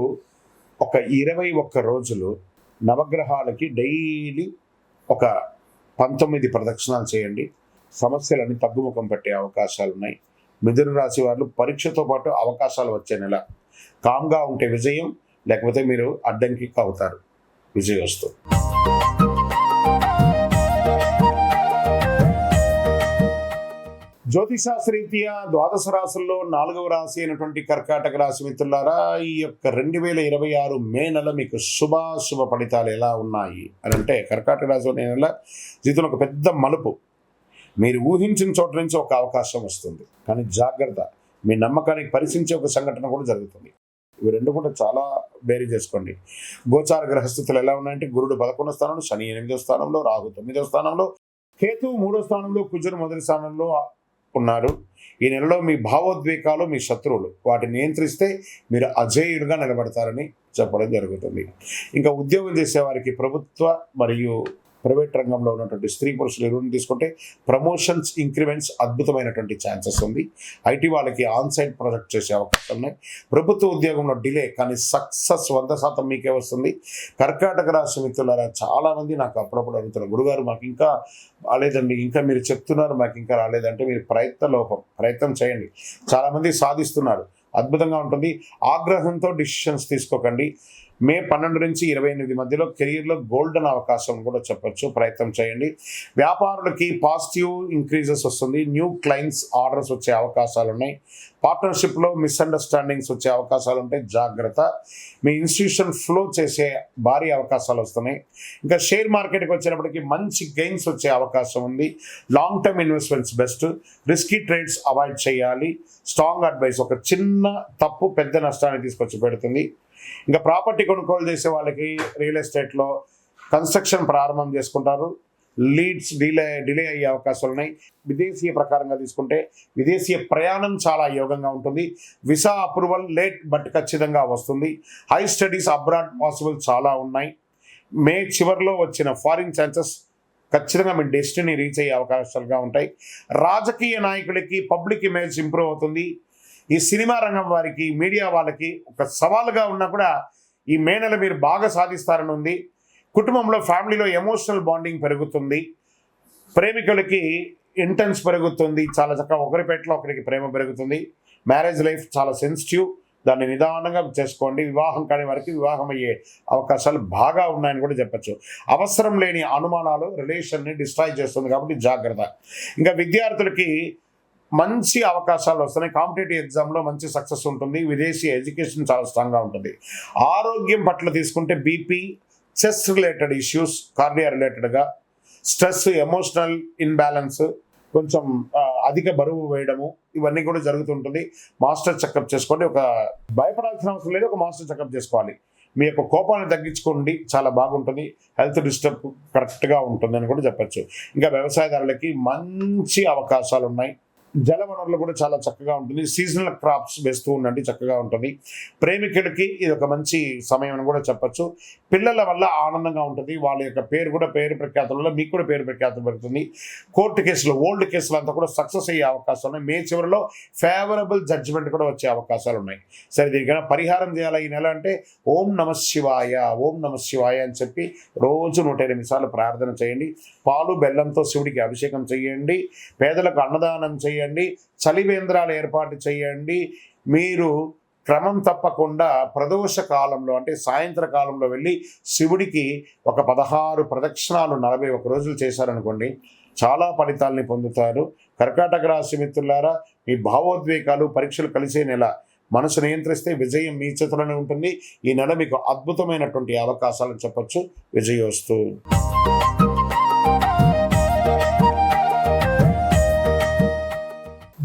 ఒక 21 రోజులు నవగ్రహాలకి డైలీ ఒక 19 ప్రదక్షిణాలు చేయండి. సమస్యలన్నీ తగ్గుముఖం పట్టే అవకాశాలు ఉన్నాయి. మిథున రాశి వాళ్ళు పరీక్షతో పాటు అవకాశాలు వచ్చే నెల. కామ్గా ఉంటే విజయం, లేకపోతే మీరు అడ్డంకి అవుతారు. విజయోస్తు. జ్యోతిషాస్త్రరీత్యా ద్వాదశ రాశుల్లో 4వ రాశి అయినటువంటి కర్కాటక రాశి మిత్రులారా, ఈ యొక్క 2026 మే నెల మీకు శుభ ఫలితాలు ఎలా ఉన్నాయి అని అంటే, కర్కాటక రాశి నెల జీవితంలో ఒక పెద్ద మలుపు. మీరు ఊహించిన చోట నుంచి ఒక అవకాశం వస్తుంది, కానీ జాగ్రత్త, మీ నమ్మకానికి పరిశీలించే ఒక సంఘటన కూడా జరుగుతుంది. ఇవి రెండు కూడా చాలా బేరీ చేసుకోండి. గోచార గ్రహస్థితులు ఎలా ఉన్నాయంటే, గురుడు 11వ స్థానంలో, శని 8వ స్థానంలో, రాహు 9వ స్థానంలో, కేతు 3వ స్థానంలో, కుజుడు 1వ స్థానంలో ఉన్నారు. ఈ నెలలో మీ భావోద్వేగాలు మీ శత్రువులు, వాటిని నియంత్రిస్తే మీరు అజేయుడిగా నిలబడతారని చెప్పడం జరుగుతుంది. ఇంకా ఉద్యోగం చేసే వారికి ప్రభుత్వ మరియు ప్రైవేట్ రంగంలో ఉన్నటువంటి స్త్రీ పురుషులు ఇరువురిని తీసుకుంటే ప్రమోషన్స్, ఇంక్రిమెంట్స్ అద్భుతమైనటువంటి ఛాన్సెస్ ఉంది. ఐటీ వాళ్ళకి ఆన్సైట్ ప్రాజెక్ట్ చేసే అవకాశం ఉన్నాయి. ప్రభుత్వ ఉద్యోగంలో డిలే, కానీ సక్సెస్ 100% మీకే వస్తుంది. కర్కాటక రాశి మిత్రులారా, చాలామంది నాకు అప్పుడప్పుడు అడుగుతున్నారు, గురుగారు మాకు ఇంకా రాలేదండి, ఇంకా మీరు చెప్తున్నారు మాకు ఇంకా రాలేదంటే, మీరు ప్రయత్నం చేయండి. చాలామంది సాధిస్తున్నారు, అద్భుతంగా ఉంటుంది. ఆగ్రహంతో డిసిషన్స్ తీసుకోకండి. మే 12 నుంచి 28 మధ్యలో కెరీర్లో గోల్డెన్ అవకాశం కూడా చెప్పొచ్చు. ప్రయత్నం చేయండి. వ్యాపారులకి పాజిటివ్ ఇంక్రీజెస్ వస్తుంది. న్యూ క్లయింట్స్ ఆర్డర్స్ వచ్చే అవకాశాలు ఉన్నాయి. పార్ట్నర్షిప్లో మిస్అండర్స్టాండింగ్స్ వచ్చే అవకాశాలు ఉంటాయి, జాగ్రత్త. మీ ఇన్స్టిట్యూషన్ ఫ్లో చేసే భారీ అవకాశాలు వస్తున్నాయి. ఇంకా షేర్ మార్కెట్కి వచ్చేటప్పటికి మంచి గెయిన్స్ వచ్చే అవకాశం ఉంది. Long term investments best. Risky trades avoid చేయాలి. Strong advice. ఒక చిన్న తప్పు పెద్ద నష్టాన్ని తీసుకొచ్చి పెడుతుంది. ఇంకా ప్రాపర్టీ కొనుగోలు చేసే వాళ్ళకి రియల్ ఎస్టేట్లో కన్స్ట్రక్షన్ ప్రారంభం చేసుకుంటారు. లీడ్స్ డిలే అయ్యే అవకాశాలు ఉన్నాయి. విదేశీయ ప్రకారంగా తీసుకుంటే విదేశీయ ప్రయాణం చాలా యోగంగా ఉంటుంది. వీసా అప్రూవల్ లేట్ బట్ ఖచ్చితంగా వస్తుంది. హై స్టడీస్ అబ్రాడ్ పాసిబుల్ చాలా ఉన్నాయి. మే చివరిలో వచ్చిన ఫారిన్ ఛాన్సెస్ ఖచ్చితంగా మీ డెస్టినీ రీచ్ అయ్యే అవకాశాలుగా ఉంటాయి. రాజకీయ నాయకులకి పబ్లిక్ ఇమేజ్ ఇంప్రూవ్ అవుతుంది. ఈ సినిమా రంగం వారికి, మీడియా వాళ్ళకి ఒక సవాలుగా ఉన్నా కూడా ఈ మే నెల మీరు బాగా సాధిస్తారని ఉంది. కుటుంబంలో, ఫ్యామిలీలో ఎమోషనల్ బాండింగ్ పెరుగుతుంది. ప్రేమికులకి ఇంటెన్స్ పెరుగుతుంది. చాలా చక్కగా ఒకరిపేటలో ఒకరికి ప్రేమ పెరుగుతుంది. మ్యారేజ్ లైఫ్ చాలా సెన్సిటివ్, దాన్ని నిదానంగా చేసుకోండి. వివాహం కాని వారికి వివాహం అయ్యే అవకాశాలు బాగా ఉన్నాయని కూడా చెప్పచ్చు. అవసరం లేని అనుమానాలు రిలేషన్ని డిస్ట్రాయ్ చేస్తుంది, కాబట్టి జాగ్రత్త. ఇంకా విద్యార్థులకి మంచి అవకాశాలు వస్తున్నాయి. కాంపిటేటివ్ ఎగ్జామ్లో మంచి సక్సెస్ ఉంటుంది. విదేశీ ఎడ్యుకేషన్ చాలా స్ట్రాంగ్గా ఉంటుంది. ఆరోగ్యం పట్ల తీసుకుంటే BP, chest related issues, cardio రిలేటెడ్గా స్ట్రెస్, ఎమోషనల్ ఇన్బ్యాలెన్స్, కొంచెం అధిక బరువు వేయడము, ఇవన్నీ కూడా జరుగుతుంటుంది. మాస్టర్ చెకప్ చేసుకోండి. ఒక భయపడాల్సిన అవసరం లేదు, ఒక మాస్టర్ చెకప్ చేసుకోవాలి. మీ యొక్క కోపాన్ని తగ్గించుకోండి, చాలా బాగుంటుంది. హెల్త్ డిస్టర్బ్ కరెక్ట్గా ఉంటుందని కూడా చెప్పచ్చు. ఇంకా వ్యవసాయదారులకి మంచి అవకాశాలు ఉన్నాయి. జల వనరులు కూడా చాలా చక్కగా ఉంటుంది. సీజనల్ క్రాప్స్ వేస్తూ ఉండండి, చక్కగా ఉంటుంది. ప్రేమికులకి ఇది ఒక మంచి సమయం అని కూడా చెప్పచ్చు. పిల్లల వల్ల ఆనందంగా ఉంటుంది. వాళ్ళ యొక్క పేరు ప్రఖ్యాతుల వల్ల మీకు కూడా పేరు ప్రఖ్యాతులు పెరుగుతుంది. కోర్టు కేసులు, ఓల్డ్ కేసులు అంతా కూడా సక్సెస్ అయ్యే అవకాశాలు ఉన్నాయి. మే చివరిలో ఫేవరబుల్ జడ్జిమెంట్ కూడా వచ్చే అవకాశాలు ఉన్నాయి. సరే, దీనికైనా పరిహారం చేయాలి ఈ నెల అంటే ఓం నమః శివాయ అని చెప్పి రోజు 108 సార్లు ప్రార్థన చేయండి. పాలు బెల్లంతో శివుడికి అభిషేకం చేయండి. పేదలకు అన్నదానం చేయండి. చలివేంద్రాలు ఏర్పాటు చేయండి. మీరు క్రమం తప్పకుండా ప్రదోష కాలంలో అంటే సాయంత్రకాలంలో వెళ్ళి శివుడికి ఒక 16 ప్రదక్షిణాలు 41 రోజులు చేశారనుకోండి, చాలా ఫలితాలని పొందుతారు. కర్కాటక రాశి మిత్రులారా, మీ భావోద్వేగాలు, పరీక్షలు కలిసే నెల. మనసు నియంత్రిస్తే విజయం మీ చేతిలోనే ఉంటుంది. ఈ నెల మీకు అద్భుతమైనటువంటి అవకాశాలను చెప్పొచ్చు. విజయోస్తు.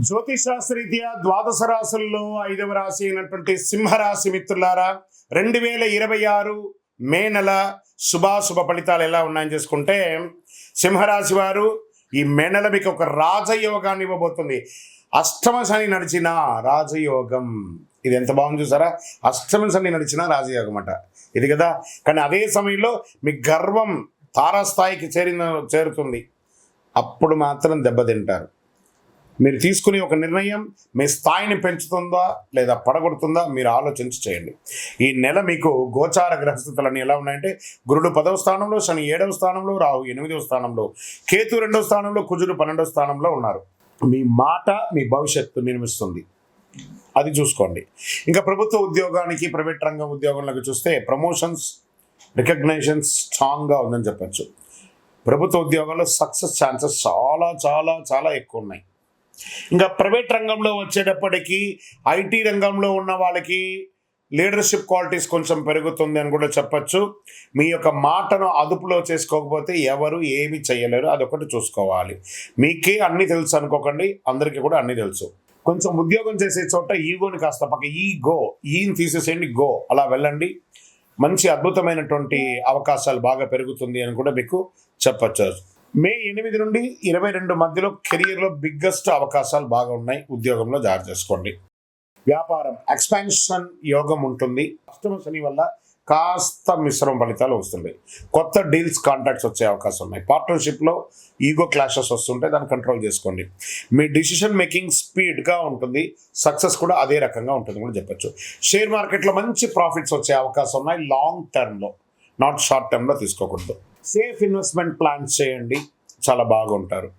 జ్యోతిషాస్త్రరీత్యా ద్వాదశ రాశుల్లో 5వ రాశి అయినటువంటి సింహరాశి మిత్రులారా, 2026 మే నెల శుభాశుభ ఫలితాలు ఎలా ఉన్నాయని చేసుకుంటే, సింహరాశి వారు ఈ మే నెల మీకు ఒక రాజయోగాన్ని ఇవ్వబోతుంది. అష్టమ శని నడిచిన రాజయోగం. ఇది ఎంత బాగుంది చూసారా, అష్టమ శని నడిచిన రాజయోగం అట ఇది కదా. కానీ అదే సమయంలో మీ గర్వం తారాస్థాయికి చేరుతుంది, అప్పుడు మాత్రం దెబ్బతింటారు. మీరు తీసుకునే ఒక నిర్ణయం మీ స్థాయిని పెంచుతుందా లేదా పడగొడుతుందా మీరు ఆలోచించి చేయండి. ఈ నెల మీకు గోచార గ్రహస్థితులన్నీ ఎలా ఉన్నాయంటే, గురుడు 10వ స్థానంలో, శని 7వ స్థానంలో, రాహు 8వ స్థానంలో, కేతు 2వ స్థానంలో, కుజుడు 12వ స్థానంలో ఉన్నారు. మీ మాట మీ భవిష్యత్తు నిర్మిస్తుంది, అది చూసుకోండి. ఇంకా ప్రభుత్వ ఉద్యోగానికి, ప్రైవేట్ రంగం ఉద్యోగంలోకి చూస్తే ప్రమోషన్స్, రికగ్నైజన్స్ స్ట్రాంగ్గా ఉందని చెప్పచ్చు. ప్రభుత్వ ఉద్యోగాల్లో సక్సెస్ ఛాన్సెస్ చాలా చాలా చాలా ఎక్కువ ఉన్నాయి. ఇంకా ప్రైవేట్ రంగంలో వచ్చేటప్పటికీ ఐటీ రంగంలో ఉన్న వాళ్ళకి లీడర్షిప్ క్వాలిటీస్ కొంచెం పెరుగుతుంది అని కూడా చెప్పచ్చు. మీ యొక్క మాటను అదుపులో చేసుకోకపోతే ఎవరు ఏమి చేయలేరు, అదొకటి చూసుకోవాలి. మీకే అన్నీ తెలుసు అనుకోకండి, అందరికీ కూడా అన్నీ తెలుసు. కొంచెం ఉద్యోగం చేసే చోట ఈగోని కాస్త ఈని తీసేసేయండి, అలా వెళ్ళండి. మంచి అద్భుతమైనటువంటి అవకాశాలు బాగా పెరుగుతుంది అని కూడా మీకు చెప్పచ్చు. మే 8 నుండి 22 మధ్యలో కెరియర్లో బిగ్గెస్ట్ అవకాశాలు బాగా ఉన్నాయి, ఉద్యోగంలో జాగ్రత్త చేసుకోండి. వ్యాపారం ఎక్స్పాన్షన్ యోగం ఉంటుంది. అష్టమ శని వల్ల కాస్త మిశ్రమ ఫలితాలు వస్తున్నాయి. కొత్త డీల్స్, కాంట్రాక్ట్స్ వచ్చే అవకాశం ఉన్నాయి. పార్ట్నర్షిప్లో ఈగో క్లాషెస్ వస్తుంటే దాన్ని కంట్రోల్ చేసుకోండి. మీ డిసిషన్ మేకింగ్ స్పీడ్గా ఉంటుంది, సక్సెస్ కూడా అదే రకంగా ఉంటుంది కూడా చెప్పచ్చు. షేర్ మార్కెట్లో మంచి ప్రాఫిట్స్ వచ్చే అవకాశం ఉన్నాయి, లాంగ్ టర్మ్లో, నాట్ షార్ట్ టర్మ్లో తీసుకోకూడదు. సేఫ్ ఇన్వెస్ట్మెంట్ ప్లాన్స్ చేయండి, చాలా బాగుంటారు.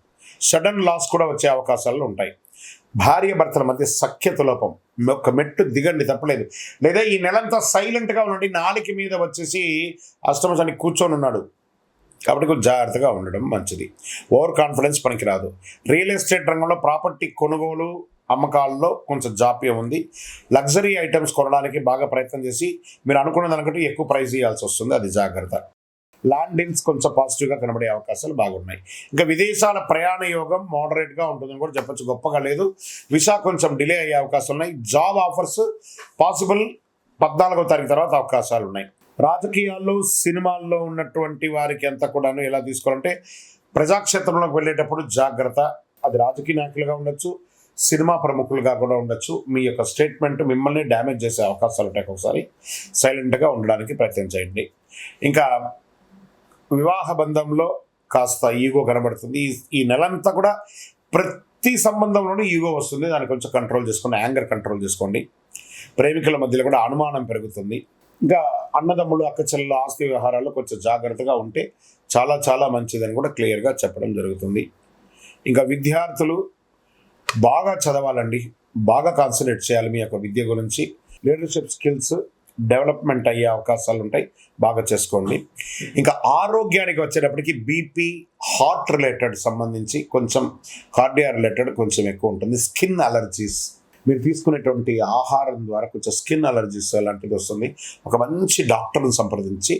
సడన్ లాస్ కూడా వచ్చే అవకాశాలు ఉంటాయి. భార్య భర్తల మధ్య సఖ్యత లోపం, ఒక మెట్టు దిగండి, తప్పలేదు. లేదా ఈ నెలంతా సైలెంట్గా ఉండండి, నాలుక మీద వచ్చేసి అష్టమ శని కూర్చొని ఉన్నాడు కాబట్టి కొంచెం జాగ్రత్తగా ఉండడం మంచిది. ఓవర్ కాన్ఫిడెన్స్ పనికిరాదు. రియల్ ఎస్టేట్ రంగంలో ప్రాపర్టీ కొనుగోలు అమ్మకాల్లో కొంచెం జాప్యం ఉంది. లగ్జరీ ఐటమ్స్ కొనడానికి బాగా ప్రయత్నం చేసి మీరు అనుకున్న దానికంటే ఎక్కువ ప్రైస్ ఇవ్వాల్సి వస్తుంది, అది జాగ్రత్త. ల్యాండ్ డీల్స్ కొంచెం పాజిటివ్గా కనబడే అవకాశాలు బాగున్నాయి. ఇంకా విదేశాల ప్రయాణ యోగం మోడరేట్గా ఉంటుందని కూడా చెప్పచ్చు, గొప్పగా లేదు. వీసా కొంచెం డిలే అయ్యే అవకాశాలు ఉన్నాయి. జాబ్ ఆఫర్స్ పాసిబుల్ 14వ తారీఖు తర్వాత అవకాశాలు ఉన్నాయి. రాజకీయాల్లో, సినిమాల్లో ఉన్నటువంటి వారికి అంతా కూడా ఎలా తీసుకోవాలంటే, ప్రజాక్షేత్రంలోకి వెళ్ళేటప్పుడు జాగ్రత్త. అది రాజకీయ నాయకులుగా ఉండొచ్చు, సినిమా ప్రముఖులుగా కూడా ఉండొచ్చు. మీ యొక్క స్టేట్మెంట్ మిమ్మల్ని డ్యామేజ్ చేసే అవకాశాలు ఉంటాయి. ఒకసారి సైలెంట్గా ఉండడానికి ప్రయత్నం చేయండి. ఇంకా వివాహ బంధంలో కాస్త ఈగో కనబడుతుంది. ఈ నెలంతా కూడా ప్రతి సంబంధంలోనూ ఈగో వస్తుంది, దాన్ని కొంచెం కంట్రోల్ చేసుకోండి, యాంగర్ కంట్రోల్ చేసుకోండి. ప్రేమికుల మధ్యలో కూడా అనుమానం పెరుగుతుంది. ఇంకా అన్నదమ్ములు, అక్క చెల్లెలు ఆస్తి వ్యవహారాల్లో కొంచెం జాగ్రత్తగా ఉంటే చాలా చాలా మంచిదని కూడా క్లియర్గా చెప్పడం జరుగుతుంది. ఇంకా విద్యార్థులు బాగా చదవాలండి, బాగా కాన్సన్ట్రేట్ చేయాలి మీ యొక్క విద్య గురించి. లీడర్షిప్ స్కిల్స్ డెవలప్మెంట్ అయ్యే అవకాశాలు ఉంటాయి, బాగా చేసుకోండి. ఇంకా ఆరోగ్యానికి వచ్చేటప్పటికి బీపీ, హార్ట్ రిలేటెడ్ సంబంధించి కొంచెం, కార్డియా రిలేటెడ్ కొంచెం ఎక్కువ ఉంటుంది. స్కిన్ అలర్జీస్, మీరు తీసుకునేటువంటి ఆహారం ద్వారా కొంచెం స్కిన్ అలర్జీస్ అలాంటిది వస్తుంది. ఒక మంచి డాక్టర్ని సంప్రదించి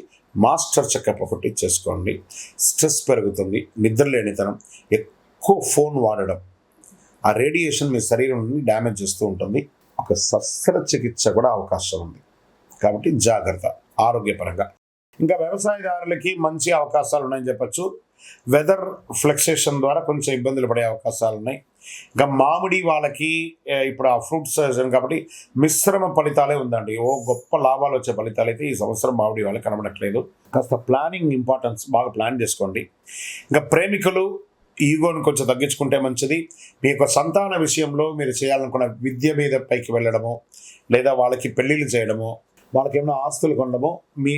మాస్టర్ చెకప్ ఒకటి చేసుకోండి. స్ట్రెస్ పెరుగుతుంది, నిద్రలేనితనం, ఎక్కువ ఫోన్ వాడడం, ఆ రేడియేషన్ మీ శరీరాన్ని డ్యామేజ్ చేస్తూ ఉంటుంది. ఒక శస్త్రచికిత్స కూడా అవకాశం ఉంది కాబట్టి జాగ్రత్త ఆరోగ్యపరంగా. ఇంకా వ్యవసాయదారులకి మంచి అవకాశాలు ఉన్నాయని చెప్పచ్చు. వెదర్ ఫ్లక్సేషన్ ద్వారా కొంచెం ఇబ్బందులు పడే అవకాశాలు ఉన్నాయి. ఇంకా మామిడి వాళ్ళకి ఇప్పుడు ఆ ఫ్రూట్ సీజన్ కాబట్టి మిశ్రమ ఫలితాలే ఉందండి. గొప్ప లాభాలు వచ్చే ఫలితాలు అయితే ఈ సంవత్సరం మామిడి వాళ్ళకి కనబడట్లేదు. కాస్త ప్లానింగ్ ఇంపార్టెన్స్, బాగా ప్లాన్ చేసుకోండి. ఇంకా ప్రేమికులు ఈగోని కొంచెం తగ్గించుకుంటే మంచిది. మీ యొక్క సంతాన విషయంలో మీరు చేయాలనుకున్న విద్య మీద పైకి వెళ్ళడము, లేదా వాళ్ళకి పెళ్ళిళ్ళు చేయడము, వాళ్ళకి ఏమైనా ఆస్తులు కొనడమో, మీ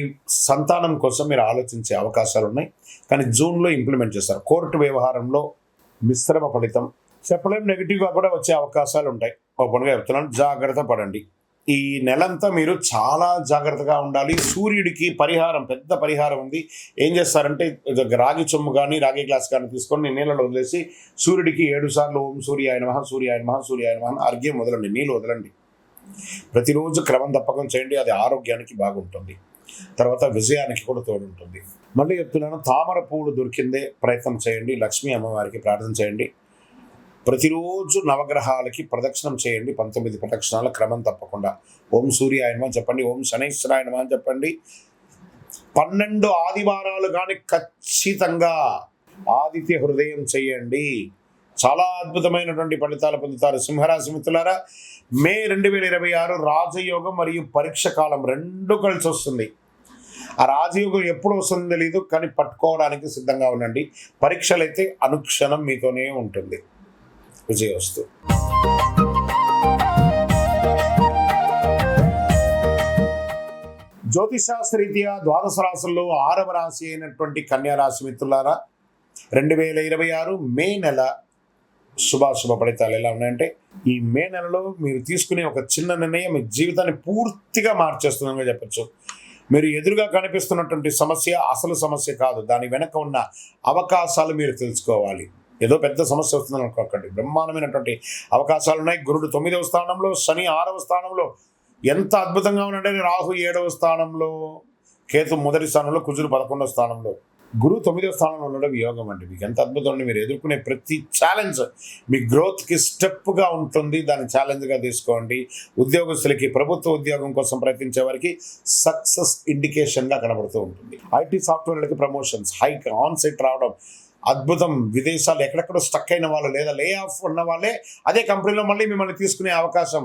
సంతానం కోసం మీరు ఆలోచించే అవకాశాలు ఉన్నాయి. కానీ జూన్లో ఇంప్లిమెంట్ చేస్తారు. కోర్టు వ్యవహారంలో మిశ్రమ ఫలితం, చెప్పలేం, నెగిటివ్గా కూడా వచ్చే అవకాశాలు ఉంటాయి. ఓపెన్గా చెప్తున్నాను, జాగ్రత్త పడండి. ఈ నెలంతా మీరు చాలా జాగ్రత్తగా ఉండాలి. సూర్యుడికి పరిహారం, పెద్ద పరిహారం ఉంది. ఏం చేస్తారంటే రాగి చొమ్ము కానీ రాగి గ్లాస్ కానీ తీసుకొని నీళ్ళలో వదిలేసి సూర్యుడికి 7 సార్లు ఓం సూర్యాయ నమః, సూర్యాయ నమః, సూర్యాయ నమః అర్ఘ్యం వదలండి, నీళ్ళు వదలండి. ప్రతిరోజు క్రమం తప్పకం చేయండి, అది ఆరోగ్యానికి బాగుంటుంది, తర్వాత విజయానికి కూడా తోడుంటుంది. మళ్ళీ చెప్తున్నాను, తామర పువ్వులు దొరికిందే ప్రయత్నం చేయండి. లక్ష్మీ అమ్మవారికి ప్రార్థన చేయండి. ప్రతిరోజు నవగ్రహాలకి ప్రదక్షిణం చేయండి, 19 ప్రదక్షిణాల క్రమం తప్పకుండా. ఓం సూర్యాయ నమః చెప్పండి, ఓం శనైశ్వరాయ నమః చెప్పండి. 12 ఆదివారాలు కానీ ఖచ్చితంగా ఆదిత్య హృదయం చేయండి. చాలా అద్భుతమైనటువంటి ఫలితాలు పొందుతారు. సింహరాశి మిత్రులారా, మే 2026 రాజయోగం మరియు పరీక్ష కాలం రెండు కలిసి వస్తుంది. ఆ రాజయోగం ఎప్పుడు వస్తుందో తెలియదు, కానీ పట్టుకోవడానికి సిద్ధంగా ఉండండి. పరీక్షలు అయితే అనుక్షణం మీతోనే ఉంటుంది. విజయవస్తు. జ్యోతిషాస్త్రరీత్యా ద్వాదశ రాశుల్లో 6వ రాశి అయినటువంటి కన్యా రాశి మిత్రులారా, 2026 మే నెల శుభాశుభ ఫలితాలు ఎలా ఉన్నాయంటే, ఈ మే నెలలో మీరు తీసుకునే ఒక చిన్న నిర్ణయం మీ జీవితాన్ని పూర్తిగా మార్చేస్తుందని చెప్పచ్చు. మీరు ఎదురుగా కనిపిస్తున్నటువంటి సమస్య అసలు సమస్య కాదు, దాని వెనక ఉన్న అవకాశాలు మీరు తెలుసుకోవాలి. ఏదో పెద్ద సమస్య వస్తుందని అనుకోకండి, బ్రహ్మాండమైనటువంటి అవకాశాలు ఉన్నాయి. గురుడు 9వ స్థానంలో, శని 6వ స్థానంలో. ఎంత అద్భుతంగా ఉందంటే, రాహు 7వ స్థానంలో, కేతు 1వ స్థానంలో, కుజుడు 11వ స్థానంలో, గురువు 9వ స్థానంలో ఉండడం యోగం అండి. మీకు ఎంత అద్భుతం అండి. మీరు ఎదుర్కొనే ప్రతి ఛాలెంజ్ మీ గ్రోత్కి స్టెప్గా ఉంటుంది, దాన్ని ఛాలెంజ్గా తీసుకోండి. ఉద్యోగస్తులకి, ప్రభుత్వ ఉద్యోగం కోసం ప్రయత్నించే వారికి సక్సెస్ ఇండికేషన్గా కనబడుతూ ఉంటుంది. ఐటీ సాఫ్ట్వేర్లకి ప్రమోషన్స్, హైక్, ఆన్ సైట్ రావడం అద్భుతం. విదేశాలు ఎక్కడెక్కడో స్టక్ అయిన వాళ్ళు లేదా లే ఆఫ్ ఉన్న వాళ్ళే అదే కంపెనీలో మళ్ళీ మిమ్మల్ని తీసుకునే అవకాశం.